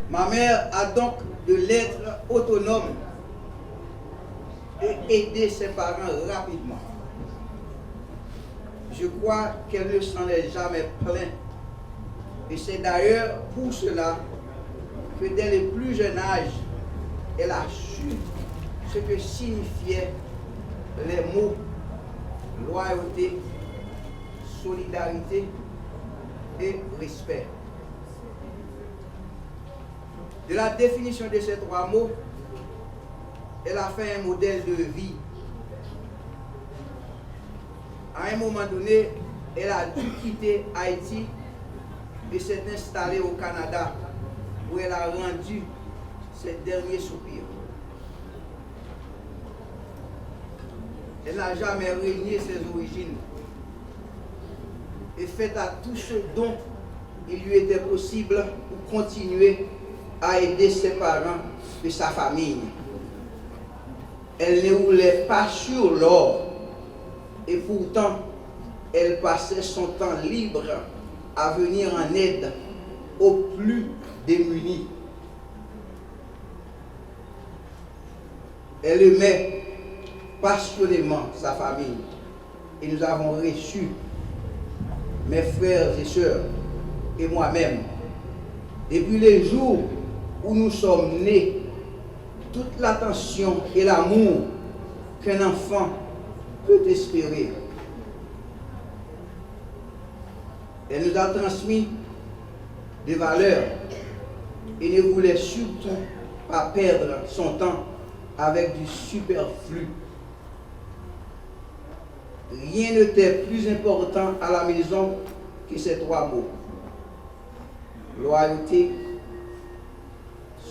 Ma mère a donc de l'être autonome et aider ses parents rapidement. Je crois qu'elle ne s'en est jamais plainte. Et c'est d'ailleurs pour cela que dès le plus jeune âge, elle a su ce que signifiaient les mots loyauté, solidarité et respect. De la définition de ces trois mots, elle a fait un modèle de vie. À un moment donné, elle a dû quitter Haïti et s'est installée au Canada, où elle a rendu ses derniers soupirs. Elle n'a jamais renié ses origines et fait à tout ce dont il lui était possible pour continuer à aider ses parents et sa famille. Elle ne roulait pas sur l'or et pourtant elle passait son temps libre à venir en aide aux plus démunis. Elle aimait passionnément sa famille et nous avons reçu, mes frères et sœurs et moi-même, depuis les jours où nous sommes nés, toute l'attention et l'amour qu'un enfant peut espérer. Elle nous a transmis des valeurs et ne voulait surtout pas perdre son temps avec du superflu. Rien n'était plus important à la maison que ces trois mots: loyauté,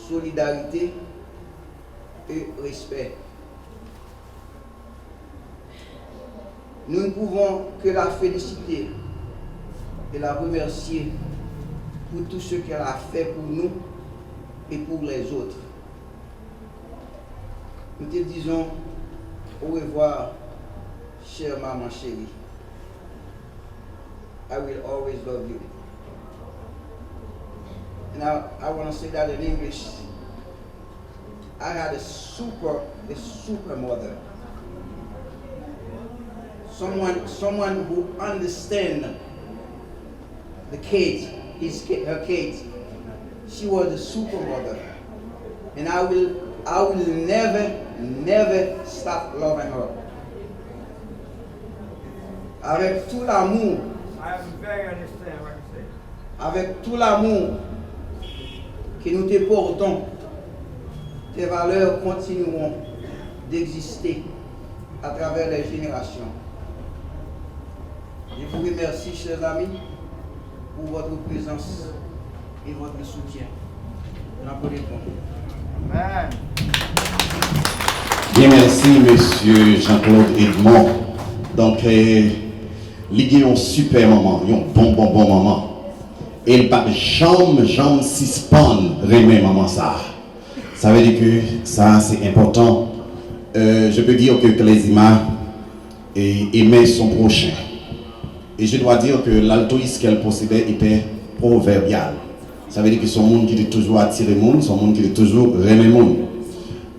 solidarité et respect. Nous ne pouvons que la féliciter et la remercier pour tout ce qu'elle a fait pour nous et pour les autres. Nous te disons au revoir, chère maman chérie. I will always love you. And I want to say that in English. I had a super mother. Someone who understands the kids, her kids. She was a super mother. And I will never stop loving her. Avec tout l'amour. I very understand what you say. Avec tout l'amour que nous te portons, tes valeurs continueront d'exister à travers les générations. Je vous remercie, chers amis, pour votre présence et votre soutien. Amen. Bien, merci, monsieur Jean-Claude Edmond. Donc, il y a un super moment, un bon moment. Et le pape jambe suspend remet maman ça. Ça veut dire que ça, c'est important. Je peux dire que Clésima aimait son prochain. Et je dois dire que l'altruisme qu'elle possédait était proverbial. Ça veut dire que son monde qui est toujours attiré le monde, son monde qui est toujours remet le monde.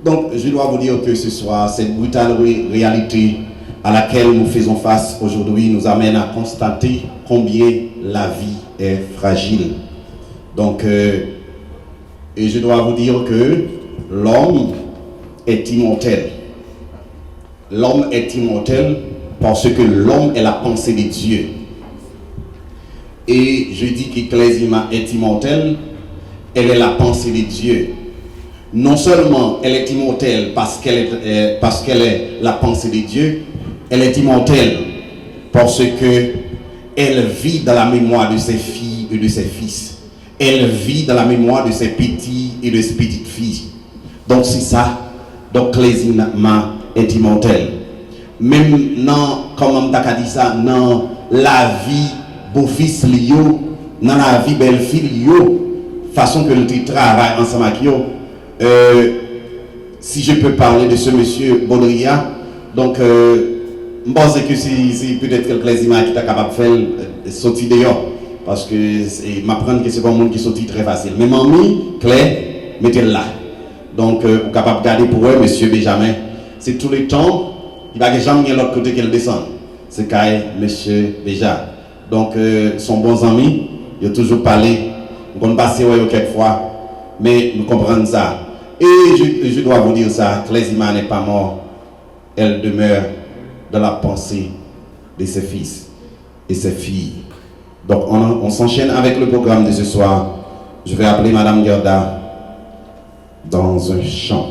Donc, je dois vous dire que ce soir, cette brutale réalité à laquelle nous faisons face aujourd'hui nous amène à constater combien la vie est fragile. Donc, et je dois vous dire que l'homme est immortel. L'homme est immortel parce que l'homme est la pensée de Dieu. Et je dis que Clésima est immortelle, elle est la pensée de Dieu. Non seulement elle est immortelle parce qu'elle est la pensée de Dieu, elle est immortelle parce que elle vit dans la mémoire de ses filles et de ses fils. Elle vit dans la mémoire de ses petits et de ses petites filles. Donc c'est ça. Donc Clésima est immortelle. Même non, comme on t'a dit ça, dans la vie beau-fils Lio, dans la vie belle-fille Lio, façon que le travaille ensemble avec eux. Si je peux parler de ce monsieur Baudrillard, donc je pense que c'est peut-être que Clésima qui est capable de faire sortir dehors, parce que m'apprendre que c'est pas un monde qui sortit très facile. Mais mamie, Claire, mettez-le là. Donc vous capable de garder pour eux, monsieur Benjamin, c'est tout le temps, il va jamais l'autre côté qu'elle descend. C'est quand monsieur Béja. Donc son bons amis, ils ont toujours parlé, on passe quelques fois, mais nous comprenons ça. Et je dois vous dire ça, Clésima n'est pas mort, elle demeure dans la pensée de ses fils et ses filles. Donc on s'enchaîne avec le programme de ce soir. Je vais appeler Madame Gerda dans un chant.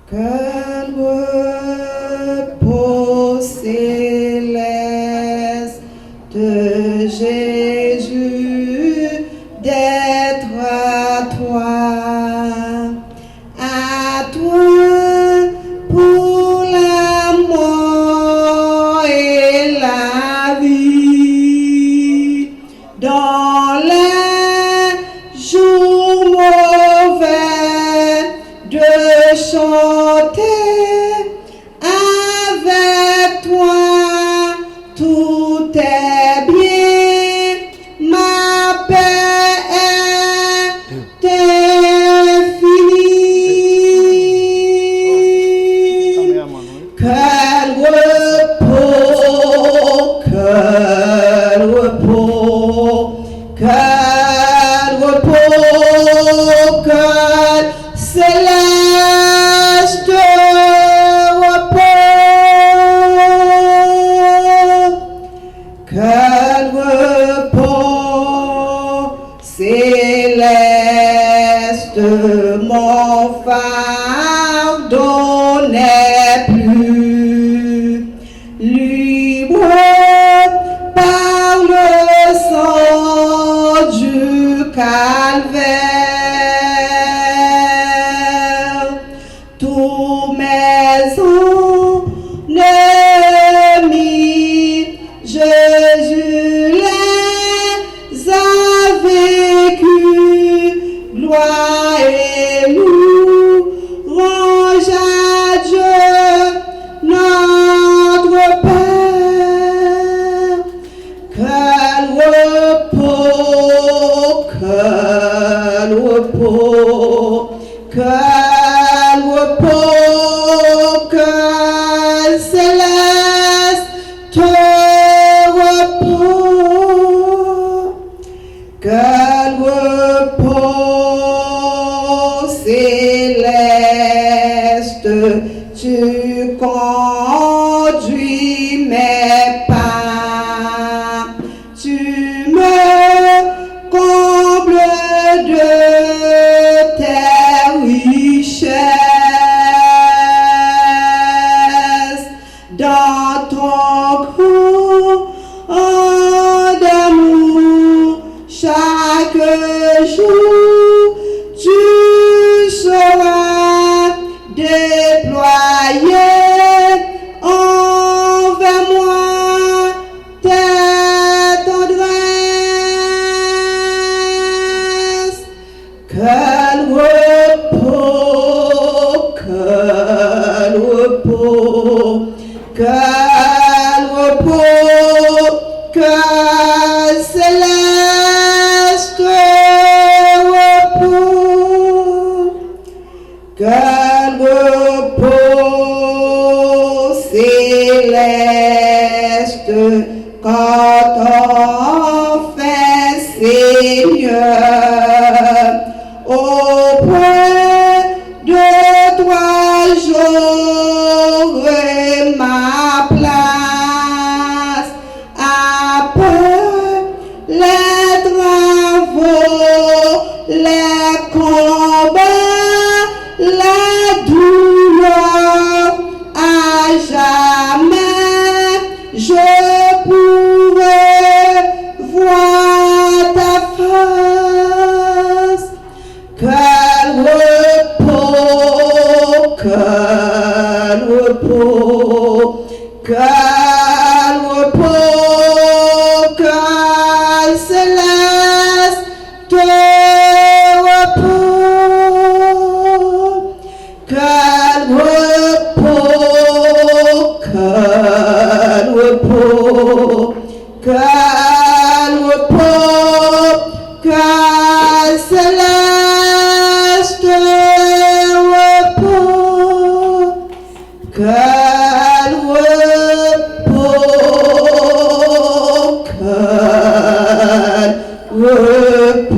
Que le repos céleste de Jésus d'être à toi pour la mort et la vie, dans les jours mauvais de chanter avec toi, tout est bien, ma paix est infinie. Quel repos, quel repos, quel repos, quel céleste repos, quel repos céleste, mon fardeau n'est plus libre par le sang du calvaire. Tous mes ennemis, Jésus les a vécus, gloire et louange à Dieu, notre Père. Quel repos, quel repos, quel repos, quel céleste repos, quel repos céleste, tu comprends. repos, quel repos, quel céleste repos, quel repos céleste quand enfin Seigneur, auprès de toi j'aurai ma place, après les travaux, les combats, la douleur, à jamais je pourrai voir ta face. Quel repos, quel repos, quel repos, quel céleste repos, quel repos, quel repos, quel repos, quel céleste repos, quel repos, quel repos,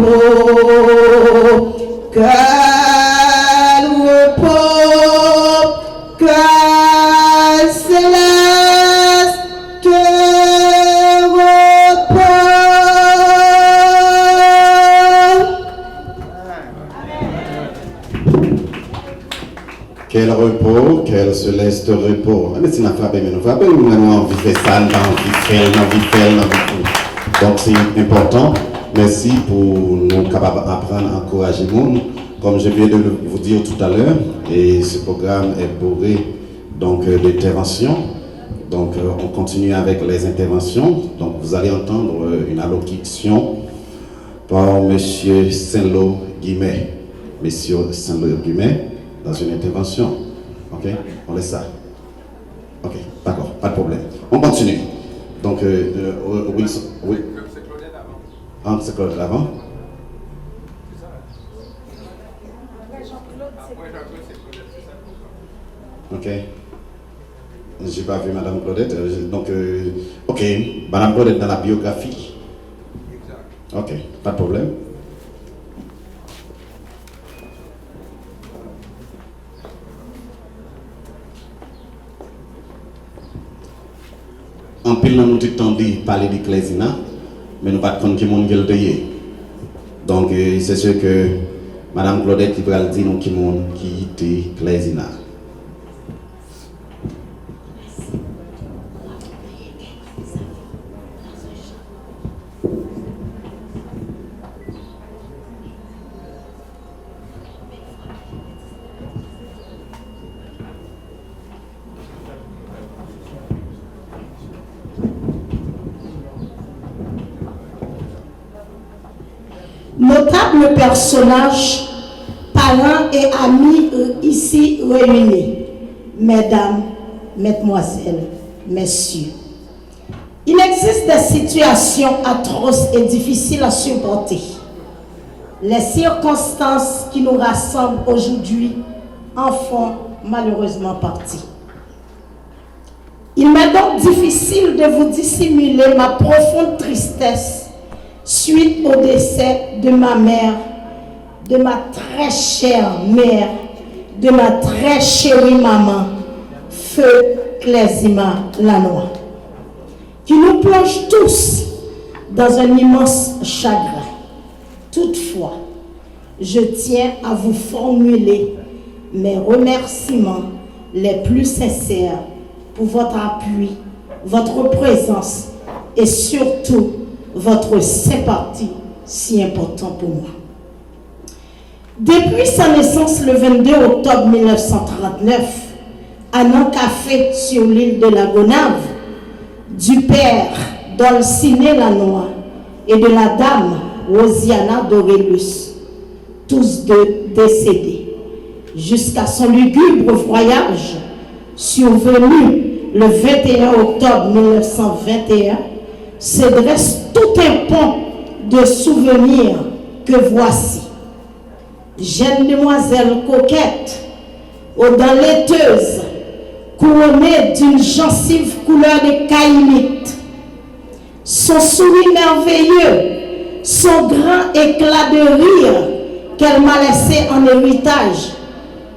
quel repos, quel céleste repos. Quel repos, quel céleste repos. Mais si nous frappons, nous frappons, nous avons envie de faire ça, nous avons envie de faire, nous avons envie de faire, nous avons envie de faire. Donc c'est important. Merci pour nous capables d'apprendre, encourager nous. Comme je viens de vous dire tout à l'heure, et ce programme est bourré donc d'interventions. Donc on continue avec les interventions. Donc vous allez entendre une allocution par Monsieur Saint-Lô Guimet. Monsieur Saint-Lô Guimet dans une intervention. Ok, on laisse ça. Ok, d'accord, pas de problème. On continue. Donc, Wilson, oui. Ah, c'est Claude avant. Ok. J'ai pas vu Madame Claudette. Donc, ok, Madame Claudette dans la biographie. Ok, pas de problème. En pile, nous avons dit parler d'Ecclésia, mais nous ne savons pas qui est le pays. Donc, c'est sûr que Madame Claudette qui va dire nous qui est Ecclésia. Notables personnages, parents et amis ici réunis, mesdames, mesdemoiselles, messieurs. Il existe des situations atroces et difficiles à supporter. Les circonstances qui nous rassemblent aujourd'hui en font malheureusement partie. Il m'est donc difficile de vous dissimuler ma profonde tristesse suite au décès de ma mère, de ma très chère mère, de ma très chérie maman, Feu Clésima Lanois, qui nous plonge tous dans un immense chagrin. Toutefois, je tiens à vous formuler mes remerciements les plus sincères pour votre appui, votre présence et surtout votre sympathie si important pour moi. Depuis sa naissance le 22 octobre 1939, à Nancafé sur l'île de la Gonave, du père Dolciné Lanois et de la dame Rosiana Dorelus, tous deux décédés, jusqu'à son lugubre voyage survenu le 21 octobre 1921, se dresse tout un pont de souvenirs que voici. Jeune demoiselle coquette, aux dents laiteuses, couronnée d'une gencive couleur de caïlite, son sourire merveilleux, son grand éclat de rire qu'elle m'a laissé en héritage,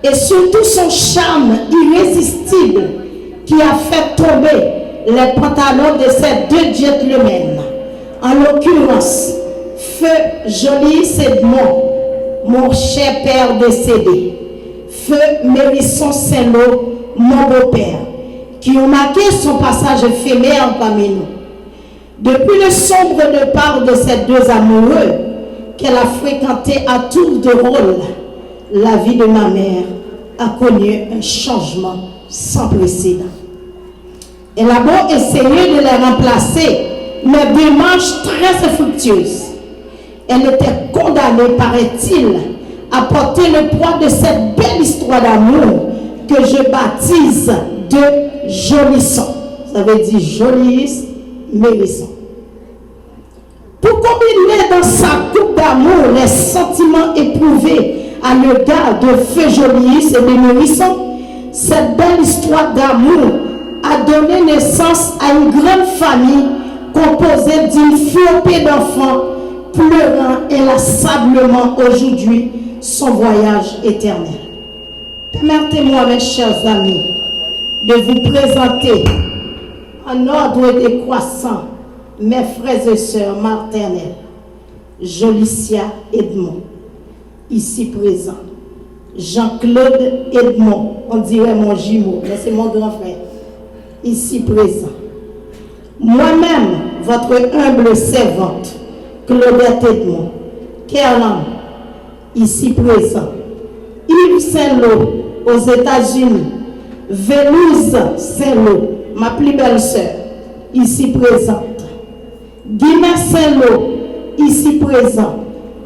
et surtout son charme irrésistible qui a fait tomber les pantalons de ces deux gentlemen, en l'occurrence Feu Jolis Edmond, mon cher père décédé, Feu Mérisson Saint-Lô, mon beau-père, qui ont marqué son passage éphémère parmi nous. Depuis le sombre départ de ces deux amoureux qu'elle a fréquenté à tour de rôle, la vie de ma mère a connu un changement sans précédent. Elle a beau essayer de les remplacer, mais démarche très infructueuse. Elle était condamnée, paraît-il, à porter le poids de cette belle histoire d'amour que je baptise de Jolisson. Ça veut dire Jolis Mérisson. Pour combiner dans sa coupe d'amour les sentiments éprouvés à l'égard de Feu Jolis et de Mérisson, cette belle histoire d'amour a donné naissance à une grande famille composée d'une flopée d'enfants pleurant inlassablement aujourd'hui son voyage éternel. Permettez-moi, mes chers amis, de vous présenter en ordre décroissant mes frères et sœurs maternels, Jolicia Edmond, ici présent, Jean-Claude Edmond, on dirait mon jumeau, mais c'est mon grand frère, ici présent. Moi-même, votre humble servante, Claudette Edmond, Kerlan, ici présent, Yves Saint-Lô, aux États-Unis, Vélouse Saint-Lô, ma plus belle sœur, ici présente, Guimet Saint-Lô, ici présent,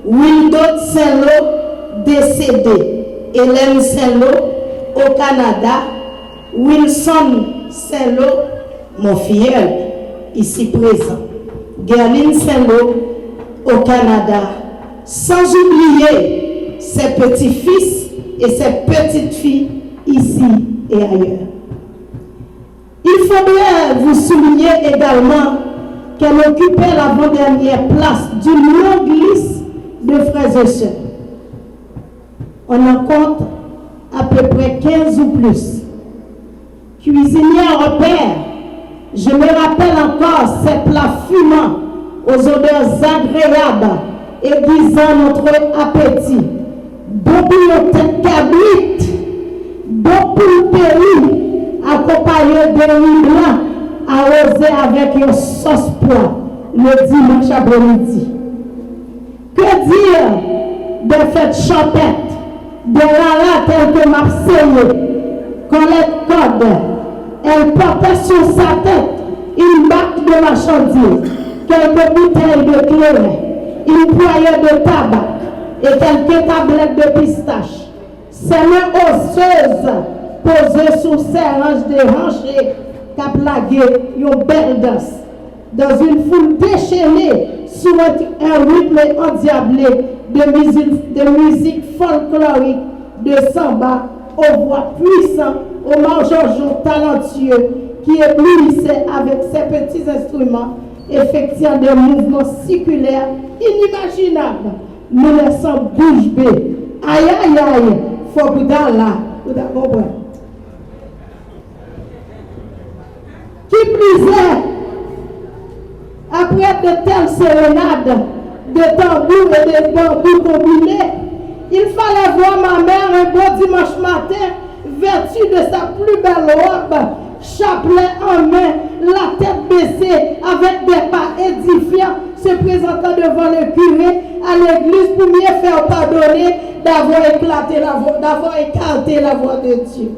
Wildot Saint-Lô, décédé, Hélène Saint-Lô, au Canada, Wilson Saint-Lô, mon filleul, ici présent, Gerline Saint-Lô, au Canada, sans oublier ses petits-fils et ses petites-filles ici et ailleurs. Il faudrait vous souligner également qu'elle occupait l'avant-dernière place d'une longue liste de frères et sœurs. On en compte à peu près 15 ou plus. Cuisinière en repère, je me rappelle encore ces plats fumants aux odeurs agréables aiguisant notre appétit. Bon bouillon tête cabrite, bon poule péri, accompagné de riz blanc, arrosé avec une sauce pois le dimanche après-midi. Que dire des fêtes champêtres, de rara telles que Marseillais, Colette Code, elle portait sur sa tête une batte de marchandises, quelques bouteilles de clairet, une poignée de tabac et quelques tablettes de pistache. Ses mains osseuses posées sur ses hanches déhanchées qu'a plagué une belle danse. Dans une foule déchaînée sur un rythme endiablé de musique folklorique, de samba, aux voix puissantes, aux mangeons talentueux qui éblouissaient avec ses petits instruments, effectuant des mouvements circulaires inimaginables, nous laissant bouche bée. Aïe aïe aïe, faut que là, vous avez. Qui plus est, après de telles sérénades, de tambours et de bambous combinés, il fallait voir ma mère un beau dimanche matin, vêtue de sa plus belle robe, chapelet en main, la tête baissée, avec des pas édifiants, se présentant devant le curé à l'église pour mieux faire pardonner d'avoir écarté la voix de Dieu.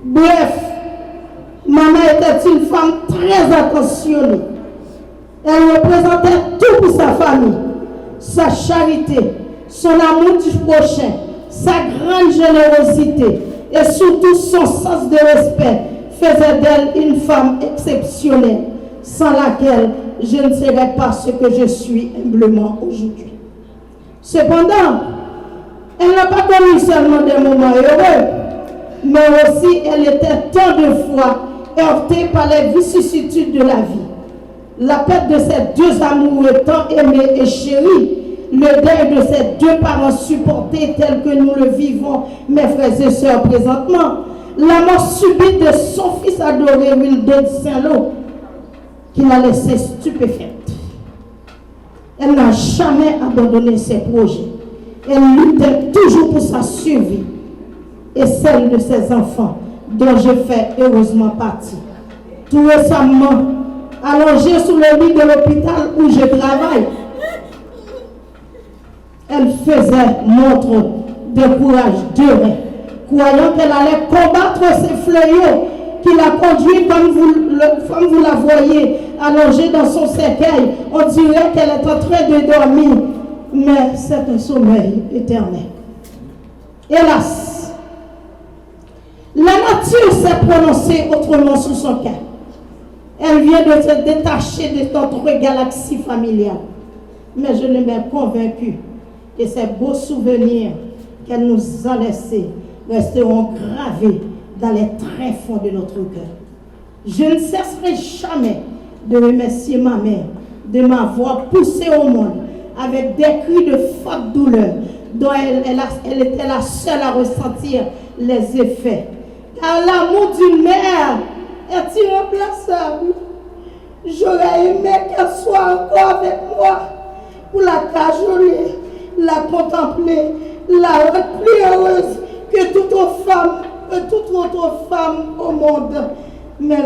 Bref, maman était une femme très attentionnée. Elle représentait tout pour sa famille, sa charité, son amour du prochain, sa grande générosité et surtout son sens de respect faisait d'elle une femme exceptionnelle, sans laquelle je ne serais pas ce que je suis humblement aujourd'hui. Cependant, elle n'a pas connu seulement des moments heureux, mais aussi elle était tant de fois heurtée par les vicissitudes de la vie. La perte de ses deux amoureux tant aimés et chéris, le deuil de ses deux parents supportés tel que nous le vivons, mes frères et sœurs, présentement, la mort subite de son fils adoré, Wildon Saint-Lô, qui l'a laissé stupéfaite. Elle n'a jamais abandonné ses projets. Elle luttait toujours pour sa survie et celle de ses enfants, dont je fais heureusement partie. Tout récemment, allongée sous le lit de l'hôpital où je travaille, elle faisait montre de courage demain, croyant qu'elle allait combattre ces fléaux qui la conduit comme vous la voyez allongée dans son cercueil. On dirait qu'elle est en train de dormir, mais c'est un sommeil éternel. Hélas, la nature s'est prononcée autrement sous son cas. Elle vient de se détacher de notre galaxie familiale. Mais je ne m'ai convaincue que ces beaux souvenirs qu'elle nous a laissés resteront gravés dans les tréfonds de notre cœur. Je ne cesserai jamais de remercier ma mère de m'avoir poussée au monde avec des cris de forte douleur dont elle était la seule à ressentir les effets. Car l'amour d'une mère est irremplaçable. J'aurais aimé qu'elle soit encore avec moi pour la cajoler, la contempler, la rendre plus heureuse que toute autre femme au monde. Mais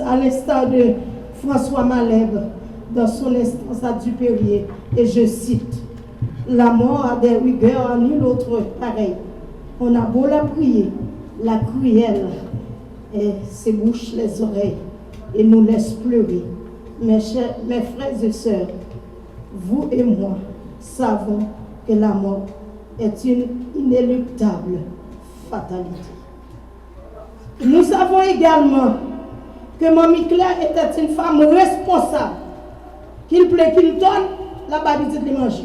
à l'instar de François Malherbe, dans son instance à Dupérier, et je cite, la mort a des rigueurs à nul autre pareil. On a beau la prier, la cruelle, et s'ébouche les oreilles et nous laisse pleurer. Mes frères et sœurs, vous et moi savons que la mort est une inéluctable fatalité. Nous savons également que Mamie Claire était une femme responsable. Qu'il plaît qu'il donne, la babité de manger.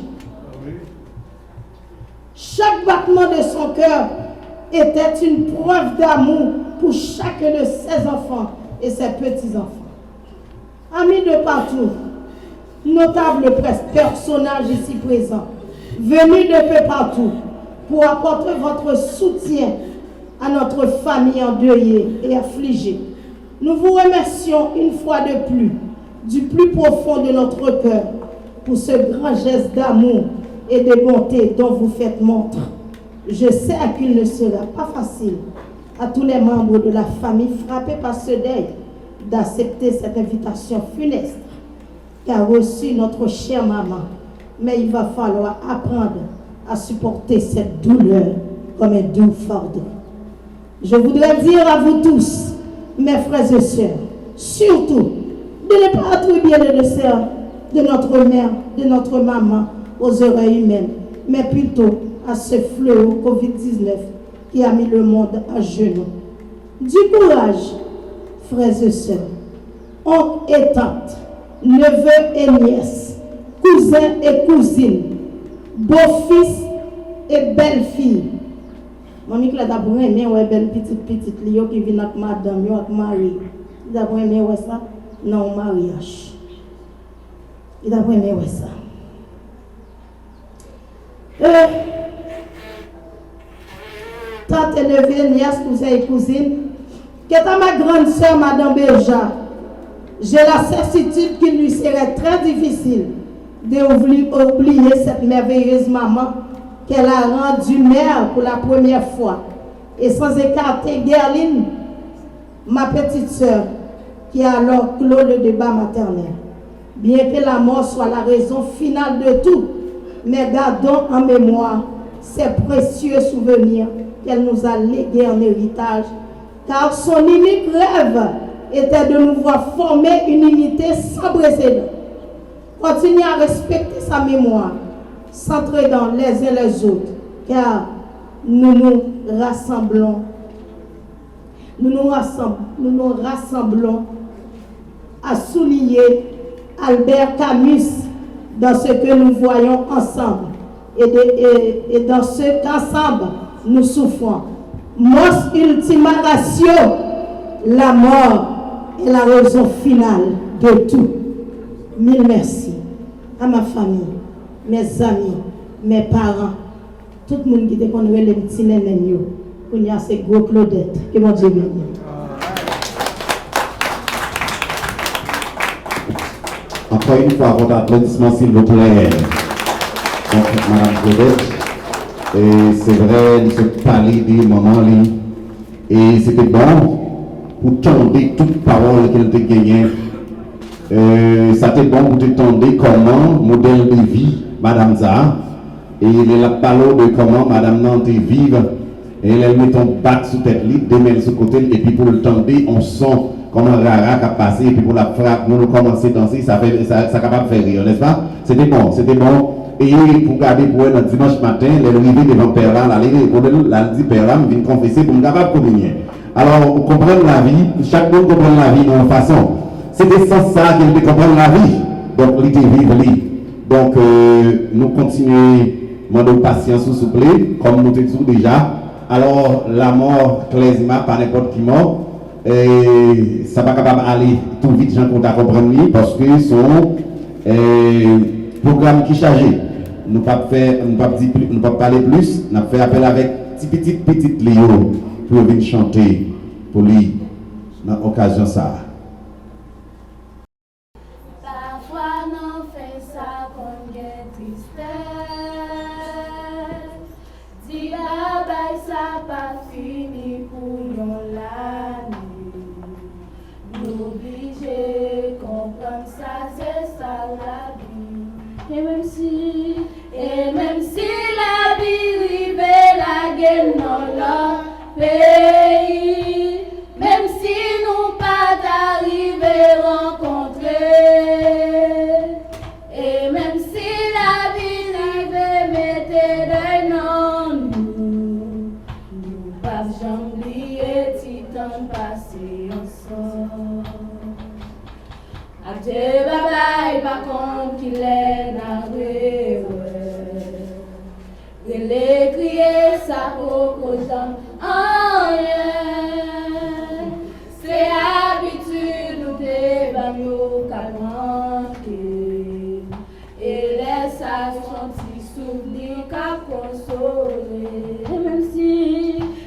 Chaque battement de son cœur était une preuve d'amour pour chacun de ses enfants et ses petits-enfants. Amis de partout, notables personnages ici présents, venus de peu partout pour apporter votre soutien à notre famille endeuillée et affligée. Nous vous remercions une fois de plus, du plus profond de notre cœur, pour ce grand geste d'amour et de bonté dont vous faites montre. Je sais qu'il ne sera pas facile à tous les membres de la famille frappés par ce deuil d'accepter cette invitation funeste qu'a reçue notre chère maman. Mais il va falloir apprendre à supporter cette douleur comme un doux fardeau. Je voudrais dire à vous tous, mes frères et sœurs, surtout de ne pas attribuer le décès de notre mère, de notre maman aux oreilles humaines, mais plutôt à ce fléau Covid-19 qui a mis le monde à genoux. Du courage, frères et sœurs, oncles et tantes, neveux et nièces, cousins et cousines, beaux-fils et belles-filles. Mamie Claire d'abord aimé ouais belle petite Lio qui vient avec madame yo avec mari. D'abord aimé ouais ça non mariage. Il d'abord aimé ouais ça. Tante et neveu, nièce, cousin et cousine, que à ma grande sœur madame Berja, j'ai la certitude qu'il lui serait très difficile d'oublier cette merveilleuse maman qu'elle a rendue mère pour la première fois. Et sans écarter Gerline, ma petite sœur, qui a alors clos le débat maternel. Bien que la mort soit la raison finale de tout, mais gardons en mémoire ces précieux souvenirs qu'elle nous a légués en héritage, car son unique rêve était de nous voir former une unité sans précédent. Continuez à respecter sa mémoire, s'entraidant les uns les autres, car nous nous rassemblons nous nous rassemblons à souligner Albert Camus dans ce que nous voyons ensemble et dans ce qu'ensemble nous souffrons. Mos ultima ratio, la mort est la raison finale de tout. Mille merci à ma famille, mes amis, mes parents, tout le monde qui était connu les petits nénés. Il y a ces gros Claudette. Que mon Dieu bénisse. Encore une fois, votre applaudissement, s'il vous plaît. Donc, Madame Claudette, et c'est vrai, nous sommes parlé des moments, et c'était bon pour tendre toute parole qu'elle te gagnait. Ça était bon pour te tendre comment, modèle de vie, Madame Zaha, et il a parlé de comment Madame Nante vive, et elle met ton bac sous tête, deux mains sur côté, et puis pour le tendre, on sent comme un rara qui a passé, et puis pour la frappe, nous commençons à danser, ça capable de faire rire, n'est-ce pas? C'était bon, c'était bon. Et pour garder pour elle, dimanche matin, elle est arrivée devant Père là, elle dit Père là, je viens confesser pour me capable de communier. Alors, pour comprendre la vie, chaque monde comprend la vie de une façon. C'était sans ça qu'elle devait comprendre la vie. Donc, elle était vivre. Donc, nous continuons, demander patience, s'il vous plaît, comme nous disons déjà. Alors, la mort, clairement, pas n'importe qui mort. Et ça va pas capable d'aller tout vite, j'en compte à comprendre parce que son programme qui est chargé. Nous ne pouvons pas parler plus, nous fait appel avec petite Léo pour venir chanter pour lui dans l'occasion ça. Parfois nous fait ça qu'on est tristesse. Dis la baille ça pas fini pour nous l'année. Nous obligés comprendre ça, c'est ça la vie. Et même si la vie rivait la gueule dans leur pays, même si nous pas d'arriver rencontrer, et même si la vie rivait mettre dans nous pas j'oublier titan passé ensemble. Adieu bye par contre qu'il est narré. De l'écrier sa coco jambe en rien. C'est habitude nous débattons qu'à manquer. Et laisse à son petit souvenir qu'à consoler.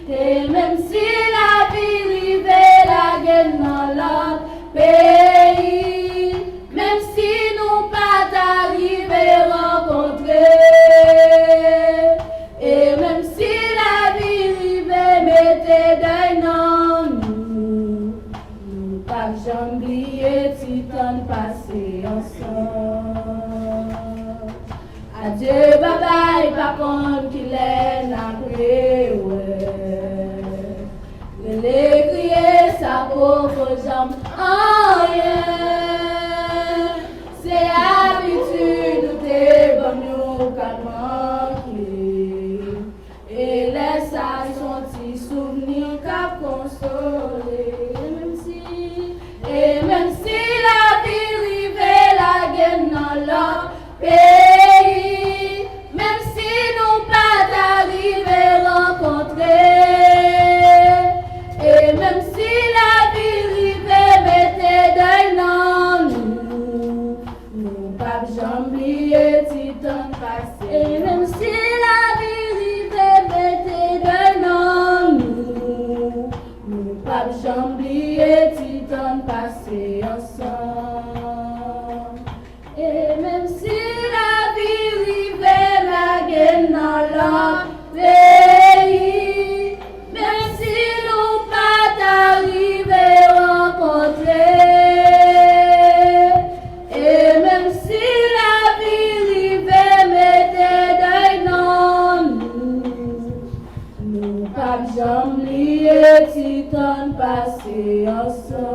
Et même si la vie rivait la gueule dans l'autre pays, même si nous pas d'arriver rencontrer. Et même si la vie rivait mettait d'un nous pas j'oublier titan passé ensemble. Adieu bye bye par contre qu'il est navré ouais. L'écrier sa pauvre jambe en rien. C'est habitude nous débattons qu'à manquer. Et laisse à son petit souvenir qu'à consoler. Et même si la vie rivait la gueule dans leur pays, même si nous pas d'arriver rencontrer, et même si la vie rivait mettait d'un nous pas j'oublier titan passé. Et même si la vie rivait mettait d'un nous pas j'oublier titan passé ensemble. Et même si la vie rivait la gueule dans leur pays, même si nous pas d'arriver rencontrer, et même si la vie rivait mettait d'un nous pas j'oublier titan passé ensemble.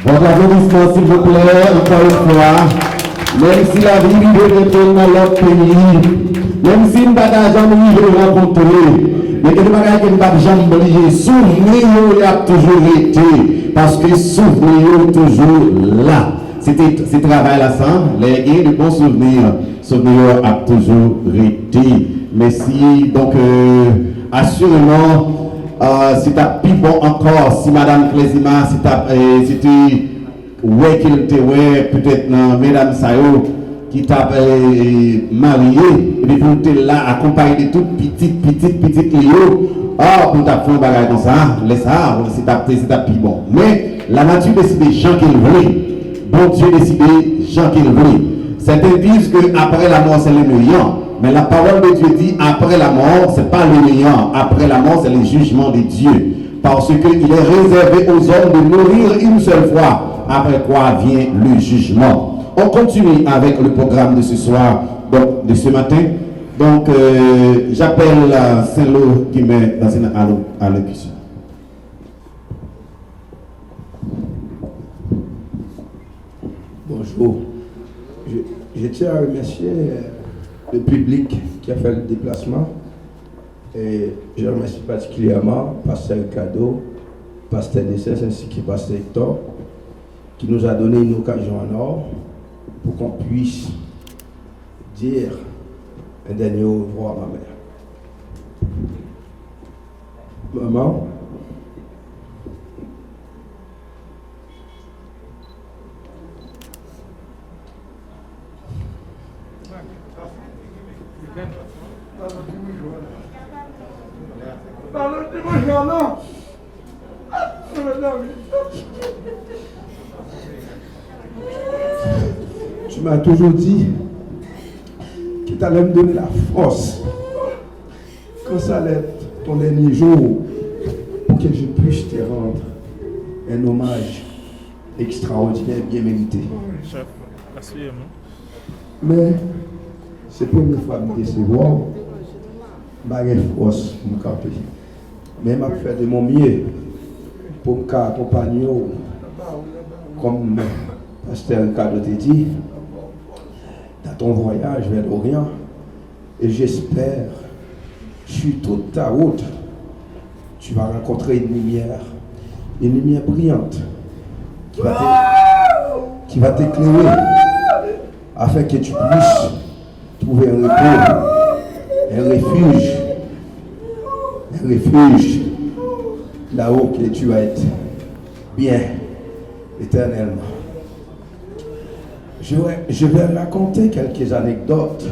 Votre applaudissement, s'il vous plaît, encore une fois. Même si la vie rivait dans l'autre pays, Même si nous n'avons jamais rencontré, mais que nous n'avons pas jamais oublié, souvenir il a toujours été, parce que souvenir toujours là. C'était ce travail-là, ça, les de bons souvenirs, souvenir a toujours été. Merci, donc assurément, si tu as plus bon encore, si Madame Clésima, si tu ouais qu'il était peut-être Mesdames Sayo qui t'a marié et puis pour te là accompagné de toutes petites Léo pour t'a fait un bagage comme ça laisse ça c'est ta plus bon mais la nature décide gens qu'il veut bon Dieu décide gens qu'il veut certains disent que après la mort c'est le meilleur mais la parole de Dieu dit après la mort c'est pas le meilleur après la mort c'est le jugement de Dieu parce qu'il est réservé aux hommes de mourir une seule fois après quoi vient le jugement. On continue avec le programme de ce soir, donc de ce matin. Donc, j'appelle Saint-Lô qui met dans une allocution. Bonjour. Je tiens à remercier le public qui a fait le déplacement. Et je remercie particulièrement Pasteur Cadeau, Pasteur Dessès ainsi que Pasteur Hector, qui nous a donné une occasion en or pour qu'on puisse dire un dernier au revoir à ma mère. Maman, tu m'as toujours dit que tu allais me donner la force quand ça allait être ton dernier jour pour que je puisse te rendre un hommage extraordinaire, bien mérité. Mais c'est la première fois que je me décevoir, je n'ai pas force pour me camper. Mais je vais faire de mon mieux pour m'accompagner comme Pasteur Cadeau t'a dit, dans ton voyage vers l'Orient. Et j'espère, sur toute ta route, tu vas rencontrer une lumière brillante qui va t'éclairer afin que tu puisses trouver un repos, un refuge là-haut que tu vas être bien éternellement. Je vais raconter quelques anecdotes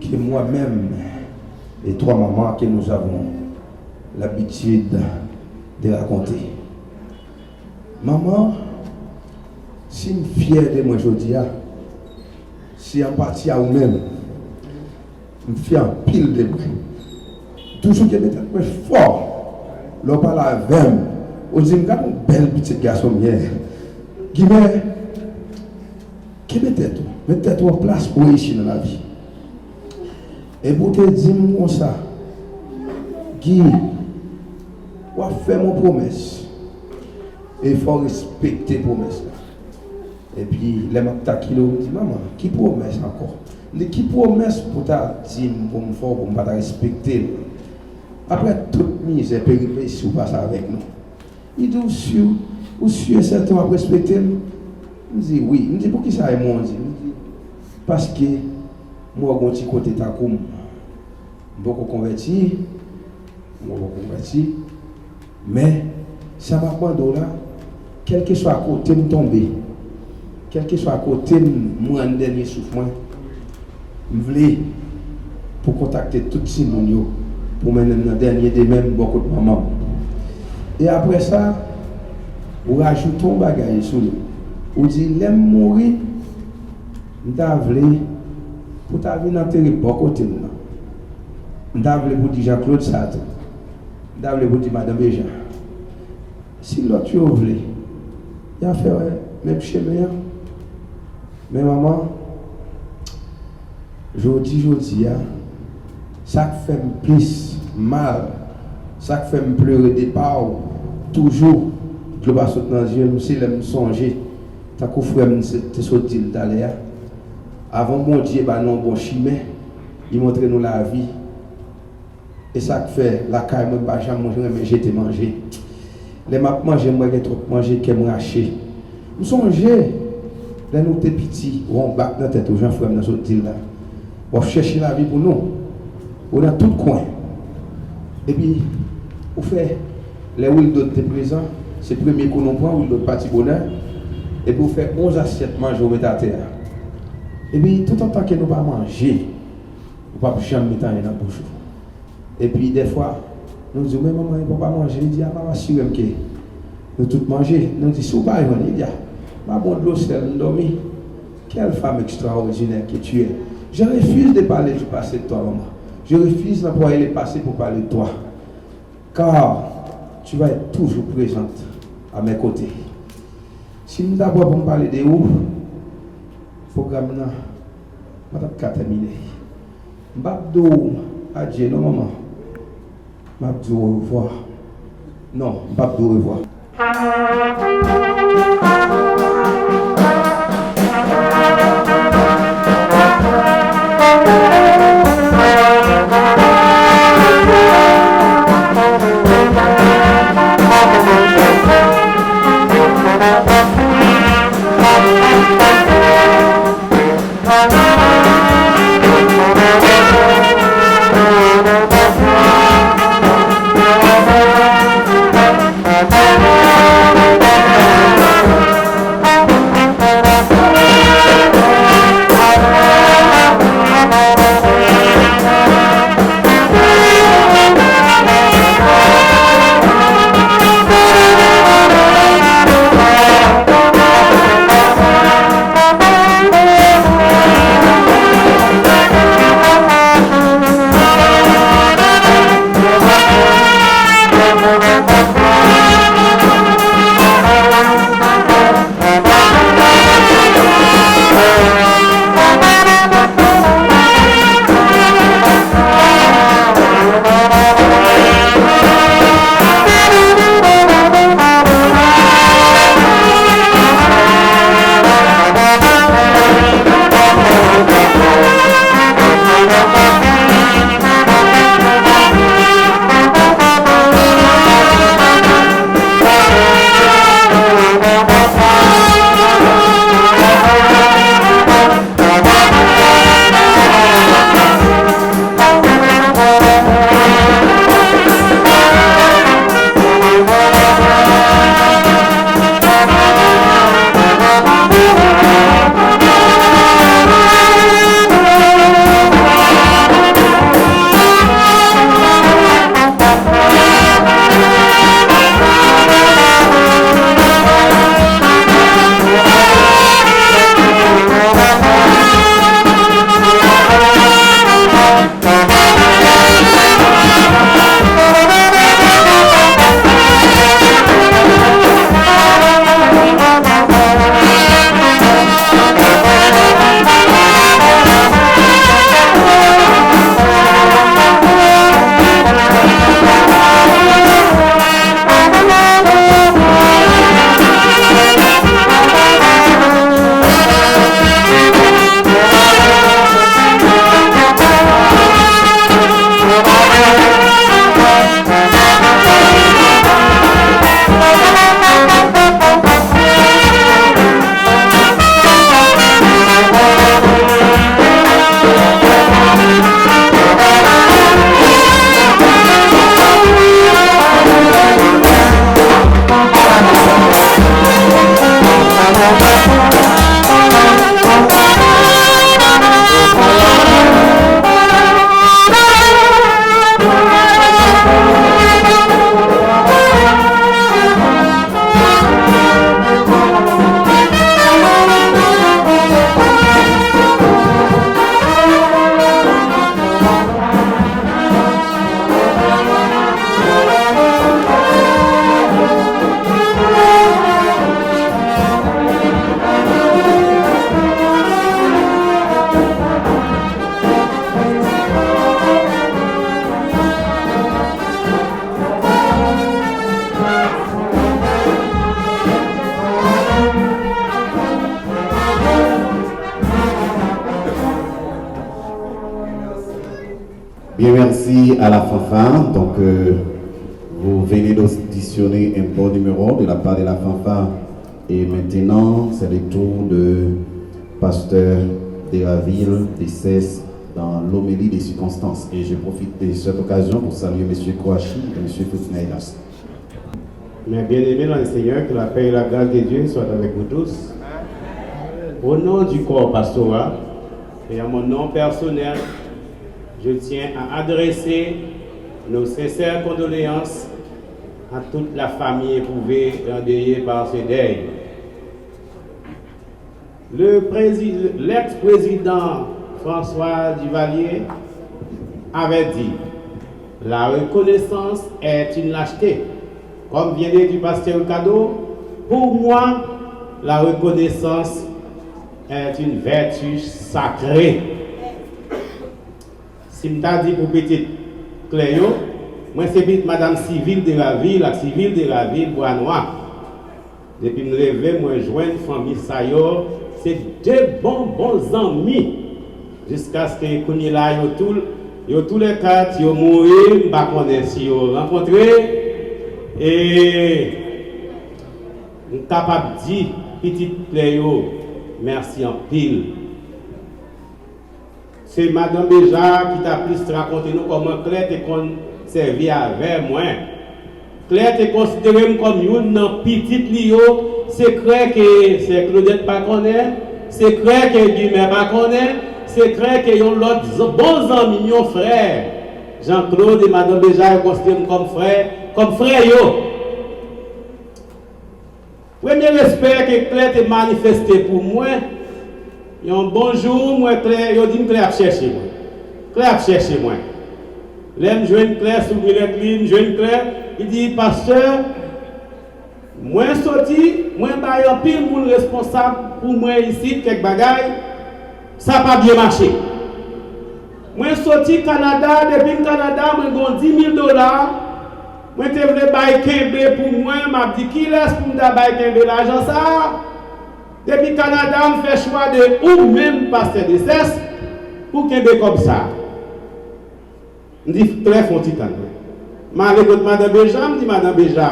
que moi-même et toi, maman, que nous avons l'habitude de raconter. Maman, si je suis fier de moi aujourd'hui, si en partie à vous-même, je suis fier en pile de moi. Toujours que je suis fort, l'on parle avec moi, on dit, regarde un bel petit garçon hier. Guillemets, qui mettez-toi en place pour réussir dans la vie. Et pour te dire comme ça, Guy, on va faire mon promesse. Et il faut respecter la promesse. Et puis, les gens me disent, maman, qui promesse encore? Qui promesse pour ta dire pour me faire, pour ne pas respecter? Après toute misère, péripétie, vous passez avec nous. Il dit, ou sûr, certains vont respecter? Je dis oui. Je dis pour qui ça est mon dit? Parce que moi, j'ai un petit côté takoum. Je suis converti. Mais ça va prendre là, quel que soit à côté de tomber, quel que soit à côté de moi, un dernier souffle, je voulais pour contacter tout ces gens pour mener un dernier des mêmes beaucoup de mamans. Et après ça, vous rajoutez un bagage sur lui. Vous dites, l'aime mourir, je voulais pour ta vie n'enterrer beaucoup de gens. Je voulais pour dire Jean-Claude Sartre. Je voulais pour dire Madame Béja. Si l'autre tu voulais, il a fait même chez moi. Mais maman, je dis, ça fait plus mal, ça fait me pleurer des parts, toujours, je vais sauter dans les yeux, si je me songer, tant que frère me sorti d'aller, Avant bon Dieu, bah non, bon chemin, il montre nous la vie. Et ça fait la caille, moi, pas jamais manger, mais j'étais mangé. Les m'a mangé, moi, j'ai trop mangé, qu'elle m'a haché. Nous songez, là, nous t'es petits, on bat dans la tête aux gens, frères, dans ce deal là. On cherche la vie pour nous. On a tout coin. Et puis, on fait les huiles d'autres présents, c'est le premier qu'on prend, huile d'autres partie bonheur. Et puis, on fait 11 assiettes manger au à terre. Et puis, tout en temps que nous ne pas manger, on ne peut pas jamais mettre dans la bouche. Et puis, des fois, nous disons, mais maman, il ne peut pas manger. Il dit, ah, maman, si même que nous tous manger. Nous disons, si vous ne pouvez pas, il dit, ma bonne l'eau, c'est dormi. Quelle femme extraordinaire que tu es. Je refuse de parler du passé de toi, maman. Je refuse d'employer le passé pour parler de toi. Car tu vas être toujours présente à mes côtés. Si nous d'abord pour parler de où, le programme va terminer. M'abdou, adieu, non, maman. M'abdou, au revoir. Non, m'abdou, au revoir. Bien, merci à la fanfare. Donc, vous venez d'auditionner un bon numéro de la part de la fanfare. Et maintenant, c'est le tour de pasteur de la ville des Cesses dans l'homélie des circonstances. Et je profite de cette occasion pour saluer M. Kouachi et M. Foutinaïlas. Mes bien-aimés dans le Seigneur, que la paix et la grâce de Dieu soient avec vous tous. Au nom du corps pastoral et à mon nom personnel, je tiens à adresser nos sincères condoléances à toute la famille éprouvée et endeuillée par ce deuil. L'ex-président François Duvalier avait dit « La reconnaissance est une lâcheté ». Comme vient de dire du pasteur Cadeau, pour moi, la reconnaissance est une vertu sacrée. Si je t'ai dit pour petite Cléo, moi c'est madame civile de la ville, Bois Noir. Depuis me lever, moi je joins une famille Sayor, c'est deux bons amis. Jusqu'à ce que qu'on y là, yo tous les quatre, yo mouru, je ne connais pas si yo rencontré. Et je suis capable de dire, petite Cléo, merci en pile. C'est Madame Béja qui t'a plus raconté nous comment Claire te servi avec moi. Claire te considéré comme une petite Lio, c'est clair que c'est Claudette pas connaît, c'est clair que Guillemette pas connaît, c'est clair que yon l'autre bons amis, yon frère. Jean-Claude et Madame Béja considéré comme frère yo. Premier respect que Claire te manifesté pour moi. Un bonjour, moi Claire, yo dit Claire a cherché moi. Claire a cherché moi. L'aime joindre Claire sous l'église, joindre Claire, il dit pasteur, moi sorti, moi ba un pile moun responsable pour moi ici quelques bagailles, ça pas bien marché. Moi sorti Canada, depuis Canada, moi gon $10,000. Moi te voulais bailler Kembe pour moi, m'a dit qui laisse pour me bailler Kembe l'argent ça. Depuis Canada, on fait choix de ou même passer de cesse pour Kembe comme ça. Je dis très fontitan. Je dis Madame Béja, je dis Madame Béja,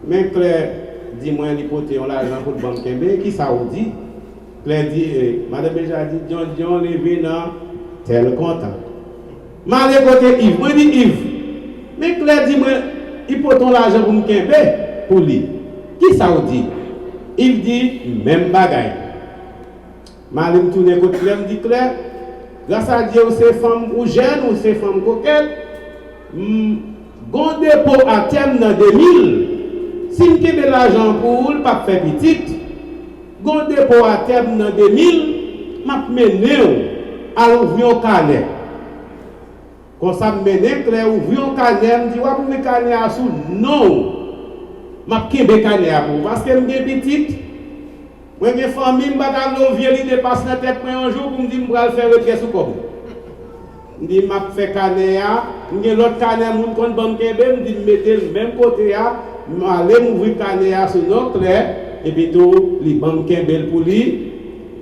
mais Claire dit moi l'hypothèse on l'argent pour le banque Kembe, qui ça vous dit? Claire dit, Madame Béja dit, John levé dans tel content. Je côté Yves, moi dis Yves. Mais Claire dit, moi, il faut ton l'argent pour me Kembe, pour lui. Qui ça vous dit? Il dit, même bagaille. Je me tourne côté Claire, me dit Claire, grâce à Dieu, c'est femme ou jeune, ou c'est femme coquette, gon dépôt à terme dans 2000, si je Kembe l'argent pour lui, pas faire petite, gon dépôt à terme dans 2000, je mène à l'ouvrir au carnet. Quand ça me mène, Claire ouvre un carnet, me dit, ouais, pour me carnet à sous, non. Je vais carnet à vous, parce que je suis petite. Moi, j'ai une famille, je vais vieux, dépasse la tête un jour pour me dire, je vais faire retraite sous comme. Je dis, je vais faire carnet à, j'ai l'autre carnet, je vais me dis, je vais le même côté à, je vais aller m'ouvrir carnet à sous notre Claire, et puis tout, les banques pour lui.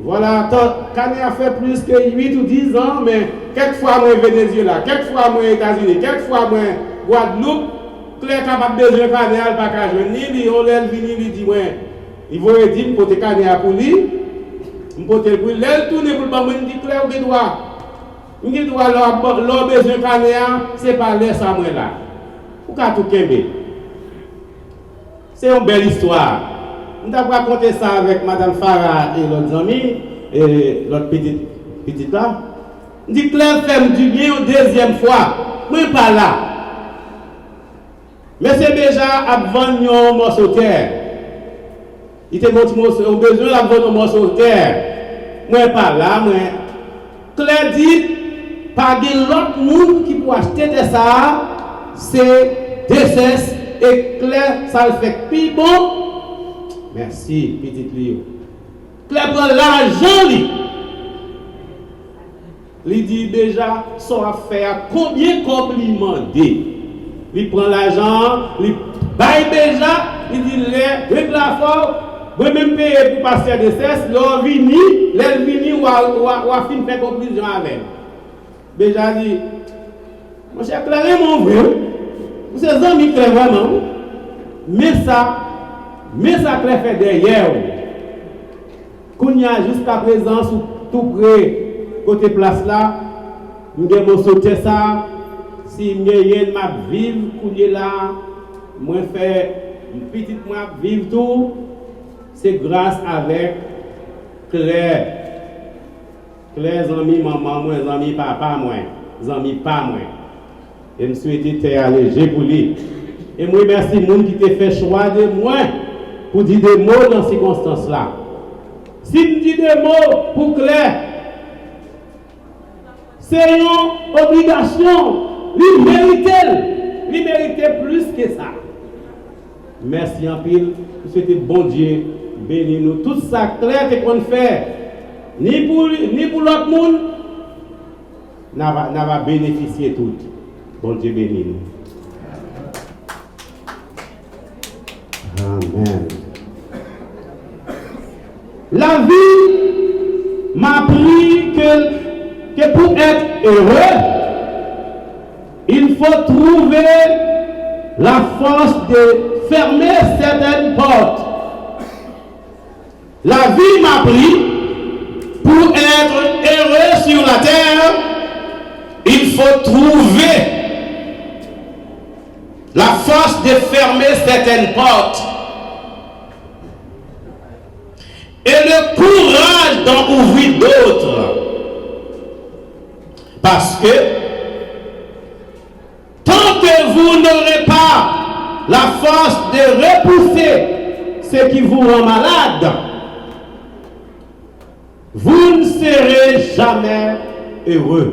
Voilà, Canet a fait plus que 8 ou 10 ans, mais quelquefois moi Venezuela, quelquefois moi États-Unis, quelquefois moi Guadeloupe, Claire capable de besoin Canet à pas qu'à joindre ni on l'a vini lui dit moi, il faut dire me porter Canet pour lui, me porter pour lui, tourner pour le me dit Claire on doit leur besoin Canet c'est pas laisse ça moi là. Pour qu'à tout Kembe. C'est une belle histoire. Nous avons raconté ça avec Mme Farah et l'autre ami, et l'autre petite là. Je dis Claire fait du bien une deuxième fois. Moi, pas là. Mais c'est déjà à vendre un morceau de terre. Il te montre besoin de vendre un morceau de terre. Moi, pas là. Moi. Claire dit, pas de l'autre monde qui peut acheter de ça, c'est DSS. Et Claire, ça le fait plus bon. Merci, petite Léo. Claire prend l'argent, il dit déjà, son affaire, combien complimenté. Il prend l'argent, il baille déjà, il dit, les la fort, vous même payer pour passer de cesse, l'on vini, ou a fin fait conclusion avec. Déjà dit, Mon cher Claire, mon vrai, vous êtes amis Claire vraiment, mais ça Claire fait derrière. Qu'on y a jusqu'à présent, sous tout près, côté place là, je vais sauter ça. Si je vais vivre, qu'on y est là, moi faire une petite moi vivre tout, c'est grâce avec Claire. Claire, amis maman, moi, amis papa, moi, amis pas moi. Et je souhaite te alléger pour lui. Et moi, merci les gens qui te fait choix de moi pour dire des mots dans ces circonstances-là. Si je dis des mots pour Claire, c'est une obligation. Il méritait plus que ça. Merci en pile. Je souhaite bon Dieu bénir nous. Tout ça, Claire, que qu'on fait, ni pour l'autre monde, n'a va bénéficier tout. Bon Dieu bénit nous. Amen. La vie m'a appris que pour être heureux, il faut trouver la force de fermer certaines portes. La vie m'a appris, pour être heureux sur la terre, il faut trouver la force de fermer certaines portes et le courage d'en ouvrir d'autres. Parce que tant que vous n'aurez pas la force de repousser ce qui vous rend malade, vous ne serez jamais heureux.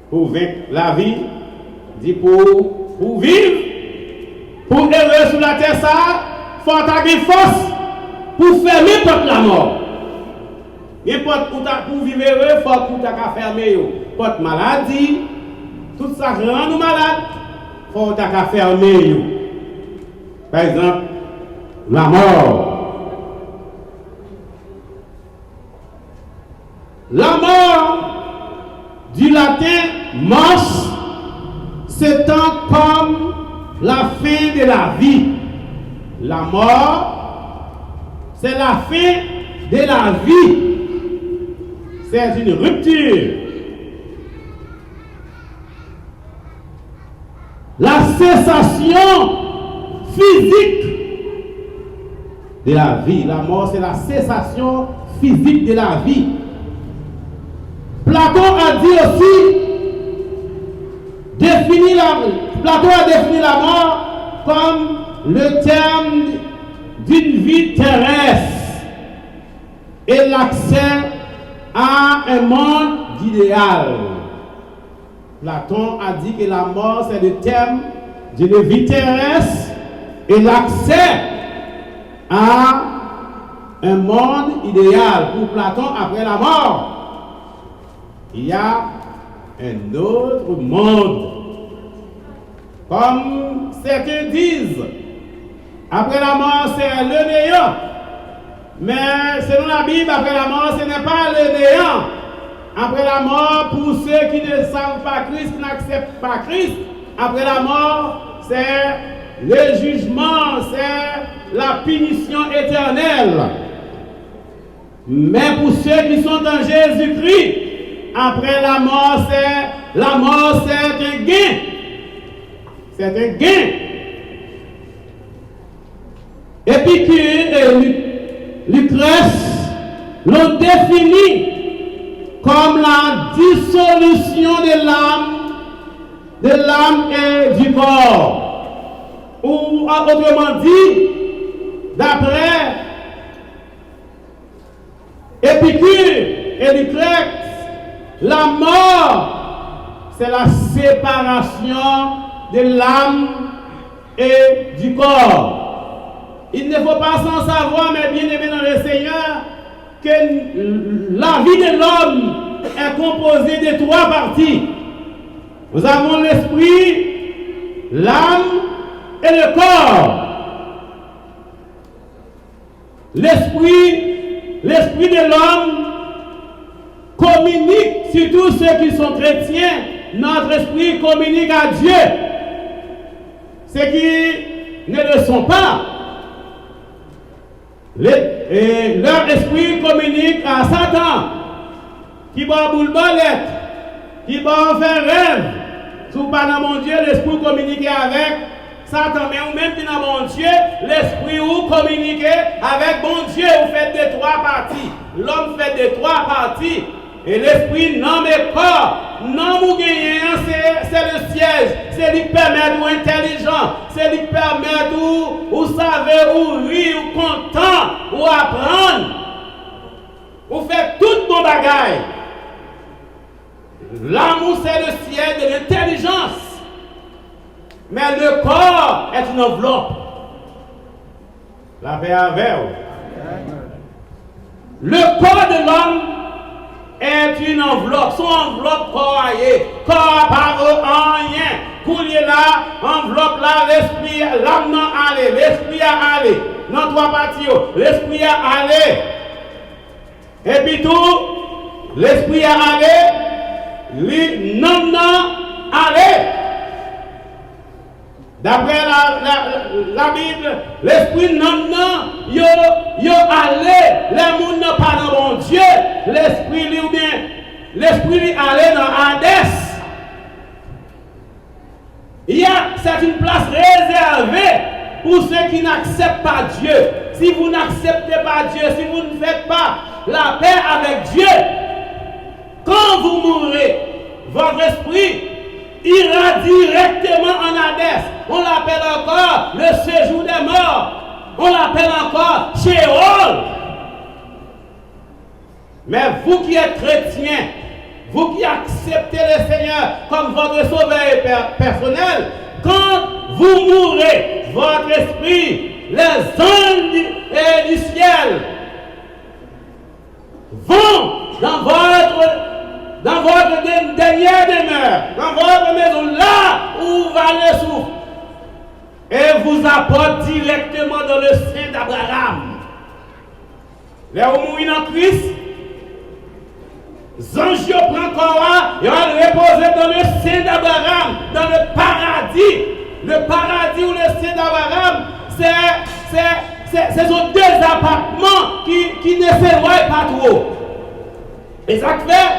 Pour vaincre la vie, dit pour vivre, pour heureux sur la terre, ça, il faut avoir une force pour fermer porte la mort. N'importe pour vivre heureux, il faut que tu fermer porte maladie, tout ça rend nous malades, il faut que tu fermer. Par exemple, la mort. La mort, du latin mors, s'étend comme la fin de la vie. La mort, c'est la fin de la vie. C'est une rupture. La cessation physique de la vie. La mort, c'est la cessation physique de la vie. Platon a dit aussi, Platon a défini la mort comme le terme d'une vie terrestre et l'accès à un monde idéal. Platon a dit que la mort c'est le terme d'une vie terrestre et l'accès à un monde idéal. Pour Platon, après la mort, il y a un autre monde. Comme certains disent, après la mort, c'est le néant. Mais selon la Bible, après la mort, ce n'est pas le néant. Après la mort, pour ceux qui ne savent pas Christ, qui n'acceptent pas Christ, après la mort, c'est le jugement, c'est la punition éternelle. Mais pour ceux qui sont en Jésus-Christ, après la mort, c'est un gain. C'est un gain. Épicure et Lucrèce l'ont défini comme la dissolution de l'âme et du corps. Ou autrement dit, d'après Épicure et Lucrèce, la mort, c'est la séparation de l'âme et du corps. Il ne faut pas s'en savoir, mais bien aimé dans le Seigneur, que la vie de l'homme est composée de 3 parties. Nous avons l'esprit, l'âme et le corps. L'esprit de l'homme communique, surtout ceux qui sont chrétiens, notre esprit communique à Dieu. Ceux qui ne le sont pas, leur esprit communique à Satan, qui va boule bolette, qui va faire rêve. Si vous pas dans mon Dieu, l'esprit communique avec Satan, mais ou même qui dans mon Dieu, l'esprit vous communique avec mon Dieu. Vous faites des trois parties. L'homme fait des trois parties. Et l'esprit, non mais corps, non vous gagnez, c'est le siège. C'est lui qui permet d'être intelligent. C'est lui qui permet de vous savez, ou rire, ou content, ou apprendre. Vous faites tout bon bagaille. L'amour, c'est le siège de l'intelligence. Mais le corps est une enveloppe. La paix avec vous. Le corps de l'homme est une enveloppe. Son enveloppe corps corps par rien. Coulier là, enveloppe là, l'esprit, l'âme n'a allé, l'esprit a allé. Dans trois parties, l'esprit a allé. Et puis tout, l'esprit a allé, l'âme n'a allé. D'après la Bible, l'esprit non, yo allé, les gens ne pas dans mon Dieu, l'esprit lui ou bien, l'esprit lui allé dans Hades. C'est une place réservée pour ceux qui n'acceptent pas Dieu. Si vous n'acceptez pas Dieu, si vous ne faites pas la paix avec Dieu, quand vous mourrez, votre esprit ira directement en Hadès. On l'appelle encore le séjour des morts. On l'appelle encore Sheol. Mais vous qui êtes chrétiens, vous qui acceptez le Seigneur comme votre sauveur personnel, quand vous mourrez, votre esprit, les anges du ciel vont dans votre dernière demeure, dans votre maison, là où va le souffle, et vous apporte directement dans le sein d'Abraham. Là où mourir en Christ, Zange prend corps, il va le reposer dans le sein d'Abraham, dans le paradis. Le paradis ou le sein d'Abraham, ce sont deux appartements qui ne s'éloignent pas trop. Et ça fait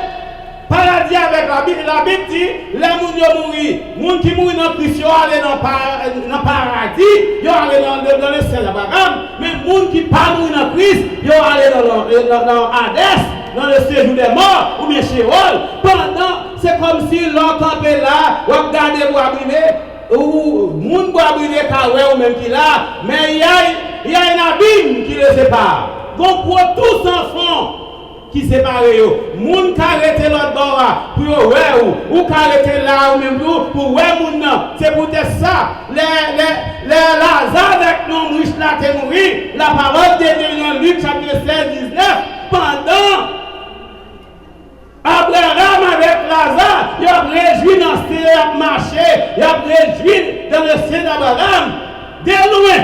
paradis avec la Bible dit, les gens qui mourent, les gens qui mourent dans Christ, ils vont aller dans le paradis, ils vont aller dans le ciel d'Abraham, mais les gens qui ne mourent pas dans Christ, ils vont aller dans Hadès, dans le séjour des morts, ou bien Sheol. Pendant, c'est comme si l'on campait là, ou regardez vous brûler, ou les gens qui brûler, ou même qui là, mais il y a un abîme qui le sépare. Donc pour tous enfants, qui séparent yo, moun ka rete l'autre bord pour ouais ou ka rete là ou même pour ouais moun nan, c'est pour ça les Lazare avec non riche là te mourir, la parole de Dieu dans Luc chapitre 16 19 pendant Abraham avec Lazare, il a réjoui dans ce ciel, il a marché, il a réjoui dans le ciel d'Abraham de loin.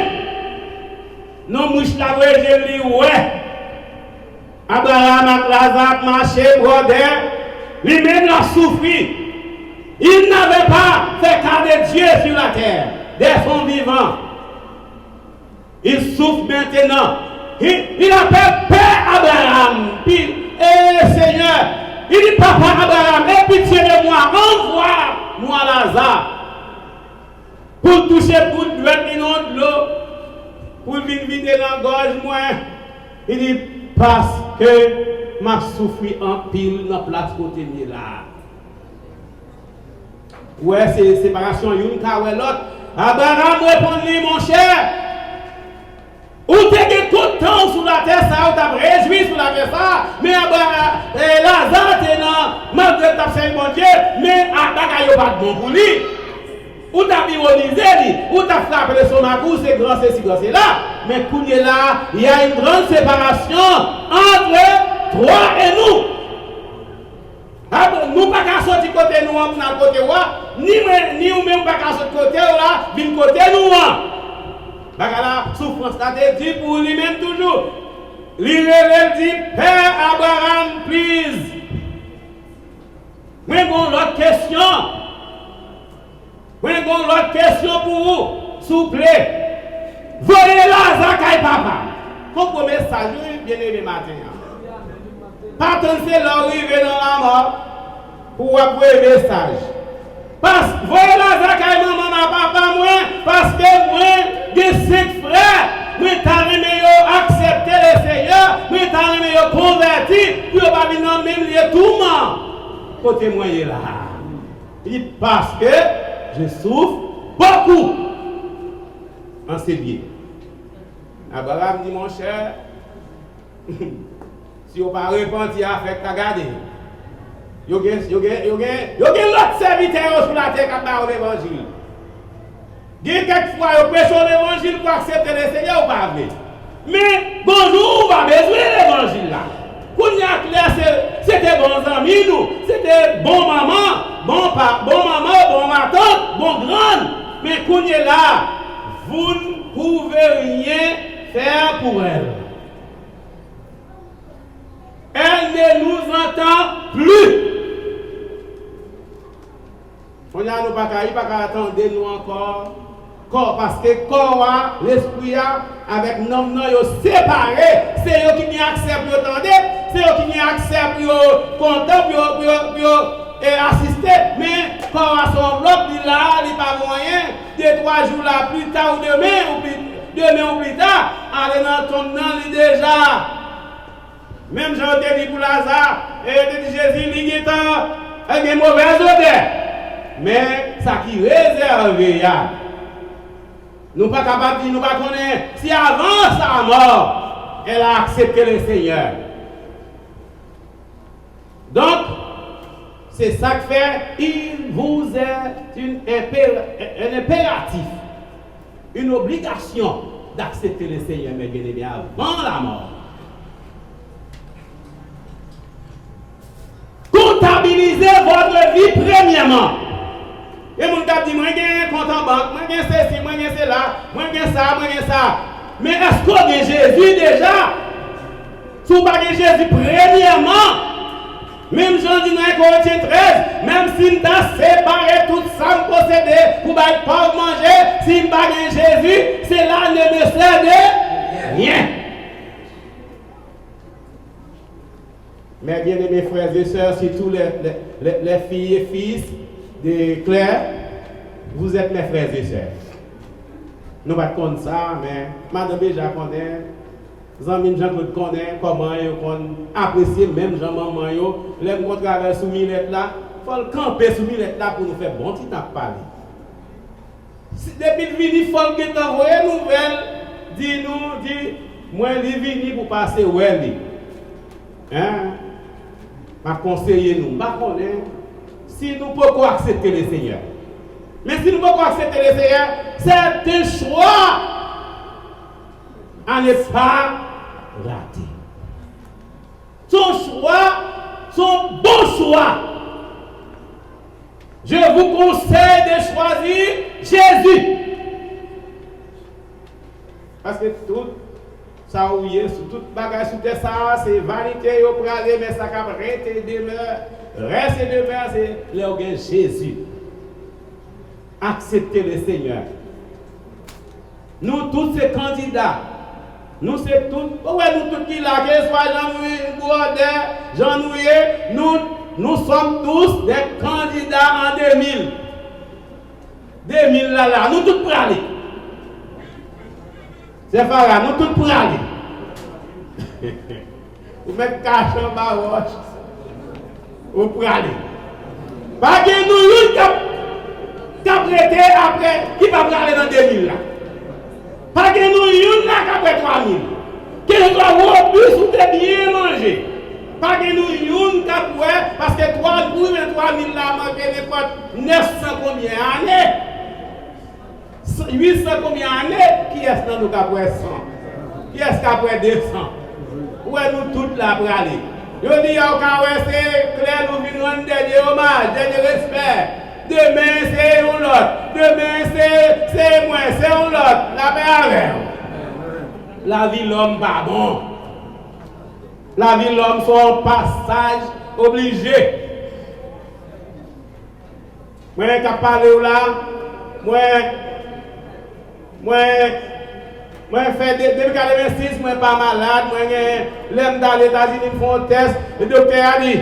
Non riche là je lui ouais. Abraham a Lazare marché, brodeur, lui-même l'a souffert. Il n'avait pas fait cas de Dieu sur la terre, dès son vivant. Il souffre maintenant. Il appelle Père Abraham. Puis, Seigneur, il dit Papa Abraham, aie pitié de moi, envoie-moi Lazare pour toucher pour de l'eau, pour venir vider la gorge, moi. Il dit parce que m'a souffert en pile dans place côté de là. Ouais, c'est séparation une car ouais l'autre. Abraham répond-lui mon cher. Ou t'es tout le temps sur la terre ça, ou t'as réjoui sur la terre ça, mais Lazare t'es dans malgré ta fait mon Dieu, mais à pas de bon pour lui. Ou t'as ironisé, ou t'as frappé le stomac, c'est grand, c'est là. Mais pour là, il y a une grande séparation entre toi et nous. Nous pas qu'à sortir côté nous, on n'a côté ni ou même pas qu'à sortir côté là, bin côté nous. La souffrance là, dit pour lui-même toujours. Il dit, Père Abraham, please. Moi, j'ai une autre question. Moi, j'ai une autre question pour vous. S'il vous plaît. Voyez Lazare et papa. Comme message, bien aimé matin. Pas tant c'est l'arrivée dans la mort pour avoir un message. Parce que voyez Lazare et maman, papa, moi, parce que moi, j'ai 5 frères. Moi, t'as accepter le Seigneur. Moi, t'as converti. Puis, on va venir même lier tout le monde. Côté moyen là. Parce que je souffre beaucoup. En ces biais. Abraham dit, mon cher, si vous ne pas repenti à faire regarder, il y a l'autre serviteur sur la terre qui a parlé l'évangile. Quelquefois, vous prêchez l'évangile pour accepter le Seigneur ou pas. Mais bonjour, on va besoin de l'évangile là. C'était bons amis, nous. C'était bon maman, bon ma tante, bon grande. Mais quand est là, vous ne pouvez rien faire pour elle. Elle ne nous entend plus. On n'a pas attendre nous encore. Parce que corps, l'esprit, avec nous, nous séparés. C'est eux qui n'y acceptent attendre. C'est eux qui n'y acceptent content et assister. Mais corps à son bloc, il n'a pas moyen. 2-3 jours là, plus tard ou demain ou plus tard, aller dans ton nom déjà. Même Jean te dit pour Lazare, et te dit Jésus, il est avec une mauvaise odeur. Mais ça qui réserve, nous ne sommes pas capables de dire, nous ne connaissons pas. Si avant sa mort, elle a accepté le Seigneur. Donc, c'est ça que fait, il vous est un impératif, une obligation d'accepter le Seigneur, mes bien-aimés, avant la mort. Comptabilisez votre vie premièrement. Et mon gars dit, moi j'ai un compte en banque, moi j'ai ceci, moi j'ai cela, moi j'ai ça, moi j'ai ça. Mais est-ce qu'on a Jésus déjà? Si vous n'avez pas Jésus premièrement, même Jean dit dans Corinthiens 13, même si nous avons séparé tout ça, nous posséder, pour ne pas manger, si nous n'avons pas Jésus, cela ne me sert de rien. Mes bien-aimés frères et sœurs, surtout les filles et fils de Claire, vous êtes mes frères et sœurs. Nous ne pouvons pas ça, mais Madame déjà connaît, Jean-Claude Jean-Claude connaît comment ils apprécier même Jean-Maman, les gens traversent sous Millette là, il faut le camper sous Millette là pour nous faire bon petit temps parler. Depuis le vini, il faut que envoyer une nouvelle, dit, moi, il vini pour passer où elle est. Hein? Ma conseiller nous, pas connaître si nous pouvons accepter le Seigneur. Mais si nous pouvons accepter le Seigneur, c'est un choix à ne pas rater. Son choix, son bon choix. Je vous conseille de choisir Jésus. Parce que tout ça ou sur toute bagage sur ça, c'est vanité au pralé, mais ça cap rester demeure, c'est le Jésus. Acceptez le Seigneur. Nous tous ces candidats, nous c'est tous, nous tous qui là, que soit Jean-Louis Bourdin, Jean-Louis, nous sommes tous des candidats en 2000. 2000 là, nous tous pour aller. C'est pas là, nous tous pour aller. Vous mettez cache en bas roche. Vous pour aller. Pas que nous, qui a prêté après, qui va aller dans 2000 là. Pas que nous, qui a après 3000. Que nous avons plus ou bien manger. Pas que nous, qui a parce que 3000 là, manqué 900 combien d'années. 800 combien d'années, qui est-ce que nous avons 100? Qui est-ce qui a 200? Où est nous toutes là pour aller? Je dis, c'est clair, nous venons un dernier hommage, dernier respect. Demain, c'est un autre. Demain, c'est moi, c'est un autre. La paix avec. La vie, l'homme, pas bon. La vie, l'homme, son passage obligé. Moi, qui parlé là, moi, fait depuis 86, moi pas malade, moi, l'aime dans les États-Unis, me font un test, le docteur a dit,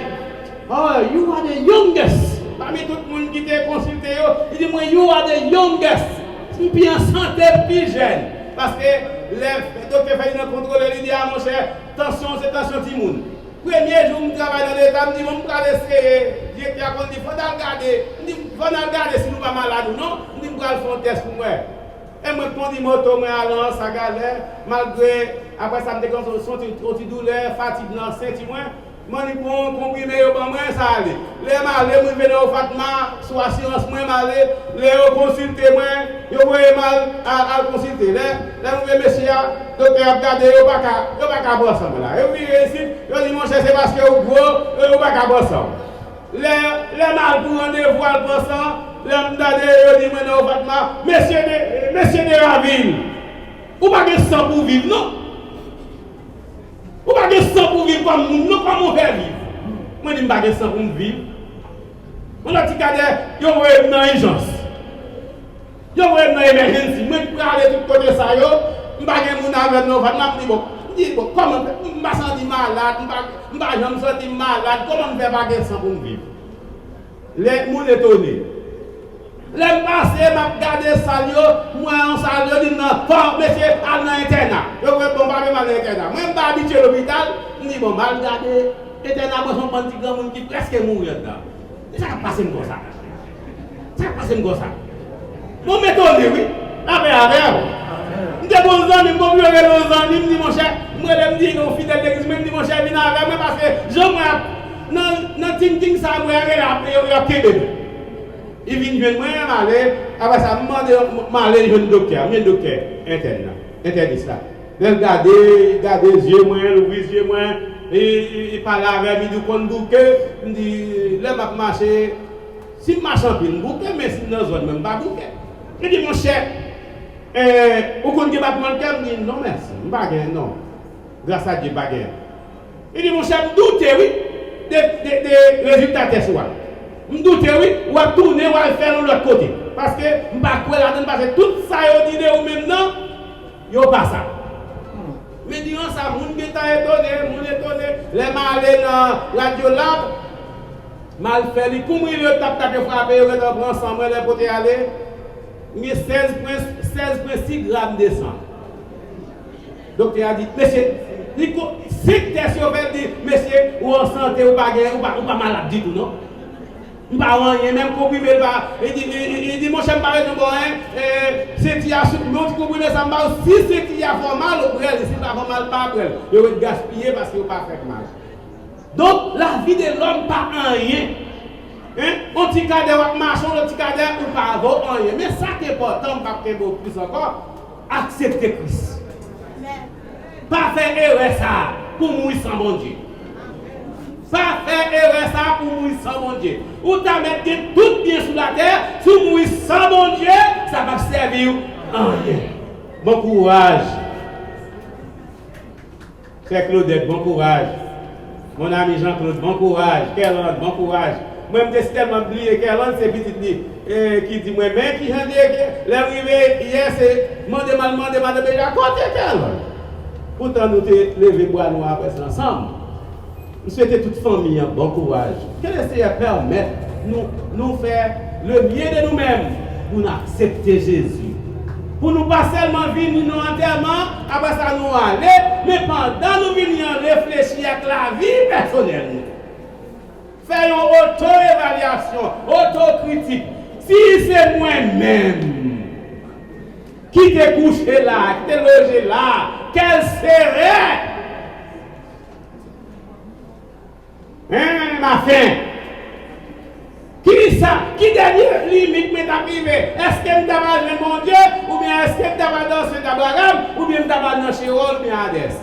oh, you are the youngest. Parmi tout le monde qui t'a consulté, il dit, moi, you are the youngest. Ou bien santé plus jeune. Parce que le docteur fait une contrôle, il dit, ah mon cher, tension, c'est tension Timoun. Premier jour, je travaille dans l'État, je dis, on va essayer. Dieu qui a dit, il faut regarder si nous pas malades ou non. Je dis, on va faire un test pour moi. Et moi, je dis, moto, moi, allant, ça galère, malgré, après ça me déclenche, une douleur, fatigue dans le sein, moi, je prends comprimé, ça allait. Les malades, je vais au Fatma, sous assurance, moi, malade, les consulter, moi, je vais mal à consulter. Les messieurs, docteur a regardé, il n'y a pas qu'à boire ensemble. Et puis, ici, je dis, mon cher, c'est parce que vous gros, il n'y a pas qu'à boire ensemble. Les malades pour rendez-vous à le passant, les malades, je dis, moi, au Fatma, messieurs de la ville, vous n'avez pas de sang pour vivre, non? Vous n'avez pas de sang pour vivre comme nous, non comme on fait vivre. Moi, je n'ai pas de sang pour vivre. On a dit que vous êtes dans l'urgence. Vous êtes dans l'émergence. Moi, je peux aller tout côté ça. Je n'ai pas de monde avec nous. Je dis, comment je me sens malade, je me sens malade, comment je ne fais pas de sang pour vivre? Les gens sont étonnés. Les passés, je regarde ça, moi en salle, je dis non, faut monsieur, à l'internat. Je vais bombarder à l'internat. Moi, je suis habitué à l'hôpital, je dis bon, je vais regarder, l'internat, moi, je suis un petit grand monde qui presque mourir dedans. Ça va passer comme ça. Ça va passer comme ça. Mon méthode, oui. Avec. Je dis bon, je dis bon, je dis mon cher, moi, je dis mon fidèle d'église, je dis mon cher, viens avec moi parce que je me dans thinking ça, moi, je suis un il vient de moi, après ça, je suis un docteur, je suis un docteur interne là. Je regarde les yeux, ouvre les yeux, il parle avec lui, il dit bouquet, il dit, là, je marche, si je marche en pile, bouquet, mais si dans la zone, même pas bouquet. Il dit, mon cher, vous connaissez pas mon cœur, il dit, non, merci, je ne pas non. Grâce à Dieu, je ne pas. Il dit, mon cher, je doute, oui, des résultats test. Je doute, oui, ou à tourner, ou à faire de l'autre côté. Parce que je ne sais pas parce que tout ça, vous dites, ou maintenant, il n'y a pas ça. Mais disons ça, les gens qui sont étonnés, les malades dans la radiolab, mal fait, les coups, ils ont tapé frappé, ils ont pris ensemble, les potes aller. Il y a 16,6 grammes de sang. Donc, il a dit, monsieur, si tu es sûr, monsieur, ou en santé, ou pas malade du tout, non? Je ne sais pas, même comprimé, il dit, mon cher, c'est qui a comprimé ça, si c'est qui a fait mal au brel, si pas mal, pas brel, il va gaspiller parce qu'il n'a pas fait mal. Donc, la vie de l'homme, pas rien. On petit cadre, marchons, on petit cadre, ou pas avoir rien. Mais ça qui est important, pas plus encore, accepter Christ. Pas faire erreur ça pour mourir sans bon Dieu. Pas faire erreur ça pour mourir sans bon Dieu. Ou t'as mettre tout bien sous la terre, si mourir sans bon Dieu, ça va servir en rien. Bon courage. Frère Claudette, bon courage. Mon ami Jean-Claude, bon courage. Kerland, bon courage. Moi, je suis tellement oublié Kerland, c'est petit qui dit moi, mais qui a dit que l'arrivée hier, c'est madame, à côté Kerland. Pourtant, nous te levé bois nous après ça ensemble. Nous souhaitons toute famille un bon courage. Que le Seigneur permette nous faire le mieux de nous-mêmes pour nous accepter Jésus. Pour nous pas seulement venir nous enterrement, après ça nous aller, mais pendant nous venir réfléchir avec la vie personnelle. Faisons auto-évaluation, autocritique. Si c'est moi-même qui t'ai couché là, qui t'ai logé là, quel serait ma fin? Qui ça? Qui dernière limite m'est arrivé? Est-ce que je t'avais mon Dieu? Ou bien est-ce que je t'avais dansé d'Abraham? Ou bien je t'avais dans Chéol, bien Hadès?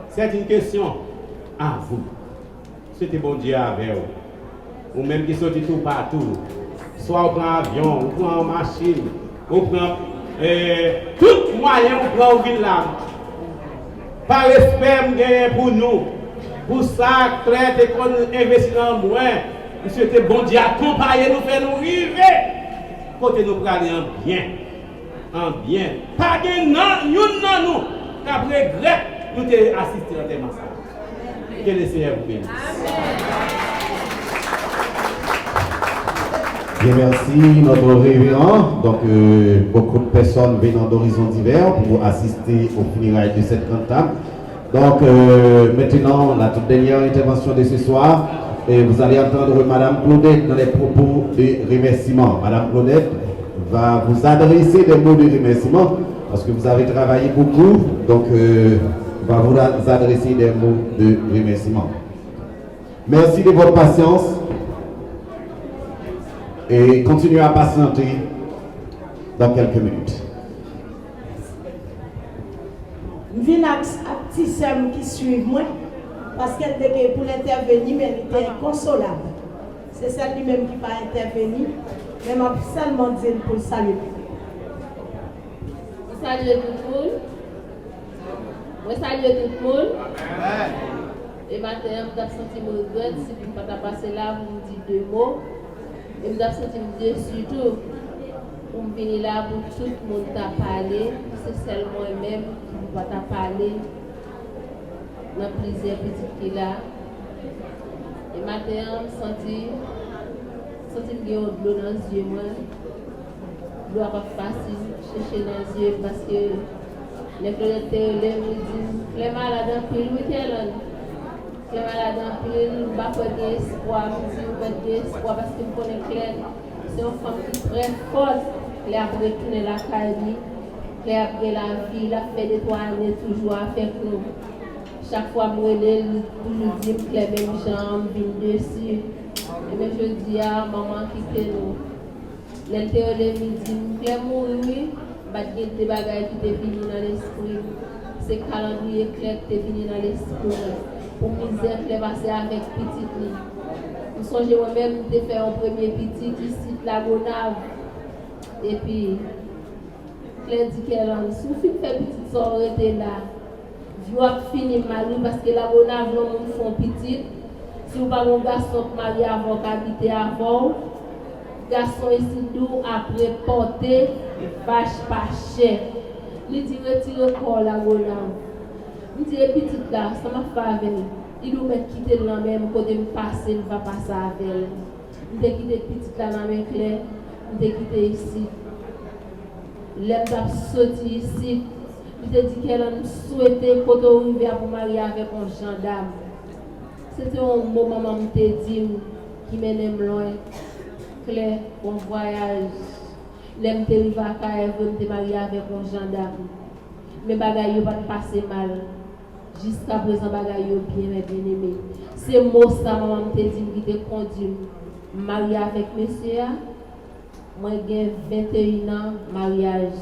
C'est une question à vous. C'était bon Dieu avec vous. Ou même qui sortit tout partout. Soit on prend avion, on prend machine, on prend tout moyen, on prend une là. Par respect, pour nous. Pour ça, traite et qu'on investit dans moi. Monsieur, bon Dieu, accompagnez nous, fait nous vivre. côté nous pour aller en bien. En bien. Pas de non, nous non nous. Qu'après grec, nous t'ai assisté à des massacres. Que le Seigneur vous bénisse. Bien, merci notre révérend. Donc, beaucoup de personnes venant d'horizons divers pour assister aux funérailles de cette grande table. Donc, maintenant, la toute dernière intervention de ce soir, et vous allez entendre Madame Claudette dans les propos de remerciement. Madame Claudette va vous adresser des mots de remerciement parce que vous avez travaillé beaucoup, donc va vous adresser des mots de remerciement. Merci de votre patience et continuez à patienter dans quelques minutes. Je viens à petit soeur qui suit moi parce qu'elle était pour l'intervenir, mais elle était inconsolable. C'est celle lui-même qui va intervenir, mais je vais seulement dire pour le saluer. Salut tout le monde. Salut tout le monde. Et maintenant, je me senti regret si vous ne pas passer là, vous me dites deux mots. Et je me senti déçu tout. Pour me venir là pour tout le monde t'a parlé. C'est seulement moi-même qui ne peux pas parler. Dans plusieurs petites qui là. Et maintenant, je me senti de l'eau dans les yeux. L'eau n'est pas facile chercher dans les yeux parce que les producteurs me disent les malades en pile, oui, les malades en pile, je n'ai pas d'espoir, je n'ai pas d'espoir parce que je connais Claire. C'est une femme qui est très forte. Claire a retourné la caille, Claire a pris la vie, elle a fait des 3 années toujours avec nous. Chaque fois que je dis que Claire a une jambe, vient dessus. Et bien je dis à maman qui était nous. L'intérieur me dit, Claire mourir, il des bagages qui étaient venus dans l'esprit. C'est calendrier Claire qui est venu dans l'esprit. Pour misère, Claire passer avec petite lit. Je songe moi-même de faire un premier petit ici, la Gonave. Et puis, Claire dit qu'elle a souffert de faire petite soeur était là. Je vais finir mal parce que la Gonave, nous font petite. Si vous parlez de garçon marié avant, qu'habiter avant, garçon ici d'où après porter vache pas cher. Il dit retire le corps la Gonave. Il dit petite là, ça m'a fait venir. Il doit me quitter dans le même côté, me passer, il va passer avec elle. Il doit quitter petite là dans la main claire, il doit quitter ici. L'aime a sorti ici. Il a dit qu'elle souhaitait quand on arrive pour marier avec un gendarme. C'était un moment où je t'ai dit qui m'aime loin. Claire, bon voyage. L'aime te arrive à Kaye, je me marier avec un gendarme. Mais bagaille pas passer mal. Jusqu'à présent, bagaille bien aimé. C'est moi ça, maman te dit qui te conduit. Marié avec monsieur. Moi, j'ai 21 ans, mariage.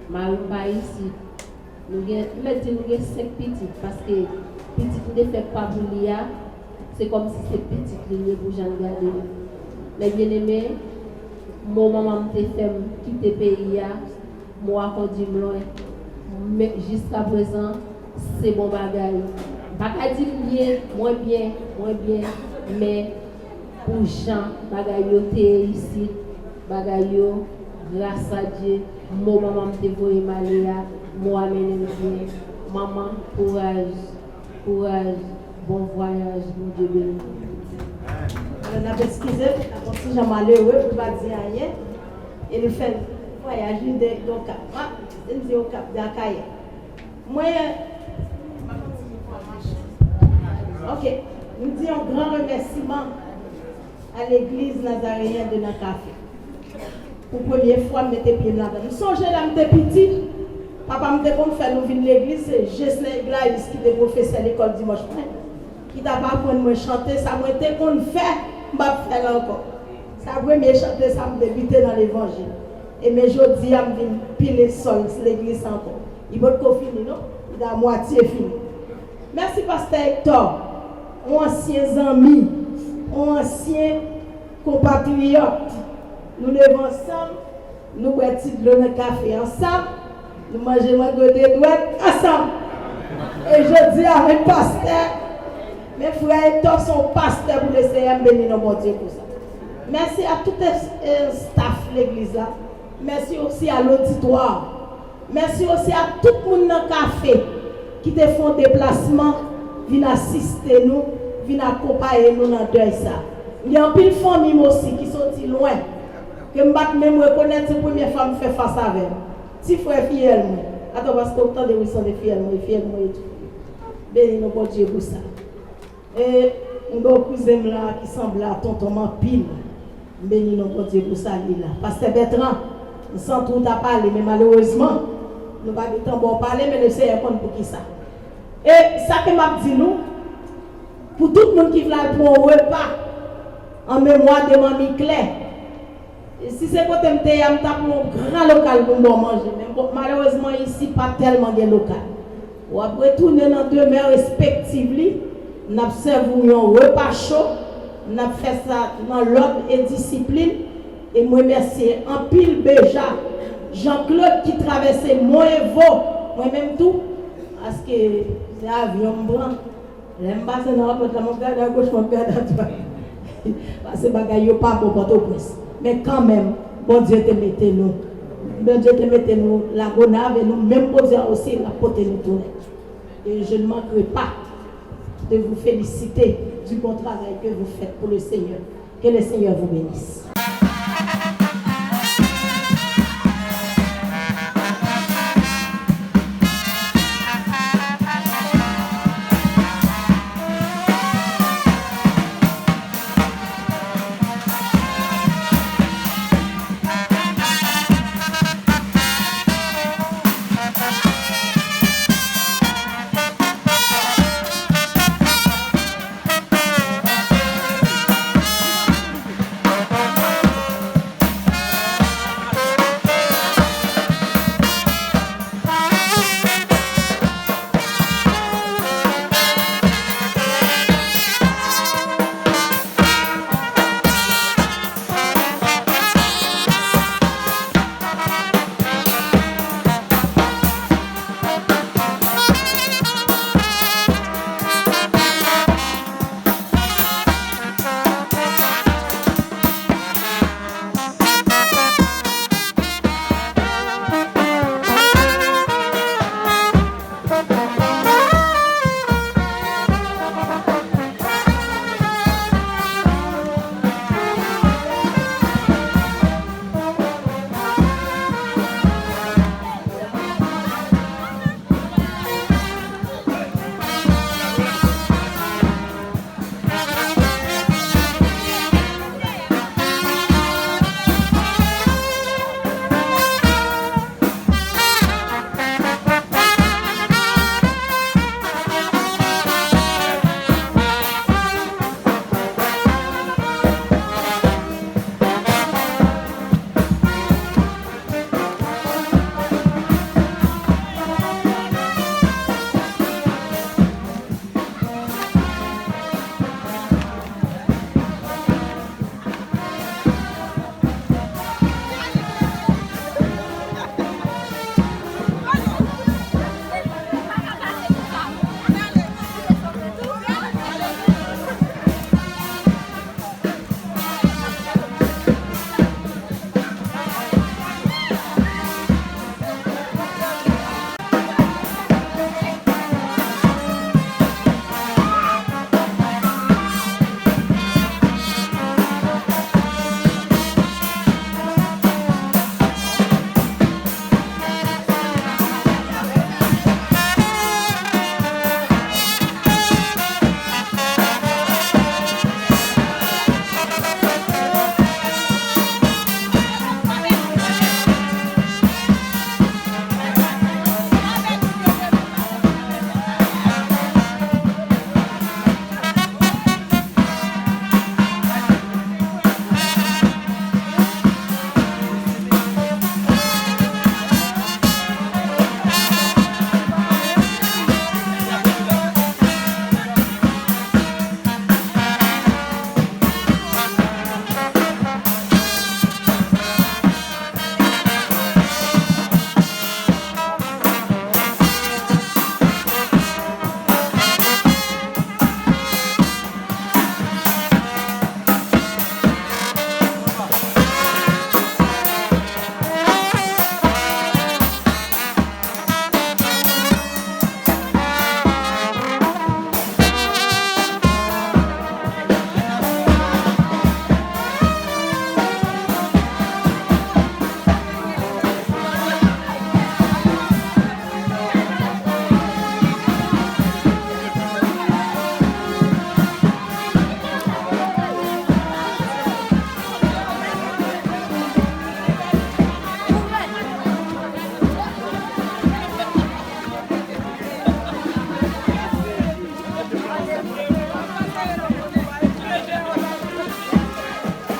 Marié pas ici. Nous avons 5 petites parce que petite ne fait pas boulia. C'est comme si c'est petite ligne pour Jean Gardé. Mais bien aimé, mon maman te fait quitter le pays. Moi, conduit loin. Mais jusqu'à présent, c'est bon bagaille. Pas dire bien, moins bien, mais pour Jean, bagaille t'es ici, bagaille grâce à Dieu, mon maman te voyé Maléa, moi amène bien. Maman, courage, bon voyage, mon Dieu béni. On a excusé, parce que j'ai malheureux, pour ne pas dire rien, et le fait voyager dans le Cap, il dit au Cap d'Akaye. Moi, ok, nous disons un grand remerciement à l'église nazaréenne de Nakafe. Pour la première fois, je mettais pied là-dedans. Nous songeons là, je suis petit. Papa me dit qu'on fait nous venir l'église, c'est Jesner Glaïs qui est professeur à l'école dimanche matin. Qui t'a pas appris à me chanter, ça m'a été qu'on fait, je vais faire encore. Ça m'a bien chanter, ça m'a débuté dans l'évangile. Et mes jours, je viens piler sol, l'église encore. Il va être fini, non? Il est à moitié fini. Merci, Pasteur Hector, anciens amis, anciens compatriotes. Nous levons ensemble, nous boitons de l'eau de café ensemble, nous mangeons un goût de droite ensemble. Et je dis à mes pasteurs, mes frères Hector sont pasteurs pour le Seigneur bénir nos bon Dieu pour ça. Merci à tout le staff de l'église là. Merci aussi à l'auditoire. Merci aussi à tout le monde dans le café qui te font déplacement, viennent assister nous, viennent accompagner nous dans le deuil ça. Il y a un peu de famille aussi qui sont loin. Que je ne même reconnaître la première femme qui fait face avec. Si frère fiel, attends parce que autant de vous sont des fiels, et tout. Béni nous bon Dieu pour ça. Et un cousin là qui semble à tonton Mampile. Béni nous bon Dieu pour ça là. Pasteur Bertrand, nous sommes tout à parler, mais malheureusement, nous n'avons pas de temps pour parler, mais nous savons pour qui ça. Et ça que m'a dit nous, pour tout le monde qui veut pour un repas en mémoire de Mamie Claire. Et si c'est côté je suis pour un grand local pour nous manger, mais bon, malheureusement ici pas tellement de local. On va retourner dans deux mères respectives, nous avons servi un repas chaud, nous avons fait ça dans l'ordre et discipline. Et moi merci en pile déjà Jean-Claude qui traversait Moevo, moi-même tout, parce que c'est avion blanc. J'aime pas ça dans la porte, mon gars à gauche, mon gars à droite. Parce que bagaille n'est pas bon pour tout plus. Mais quand même, bon Dieu te mette nous. Bon Dieu te mette nous la gonave et nous, même bon Dieu aussi la porte nous tourner. Et je ne manquerai pas de vous féliciter du bon travail que vous faites pour le Seigneur. Que le Seigneur vous bénisse.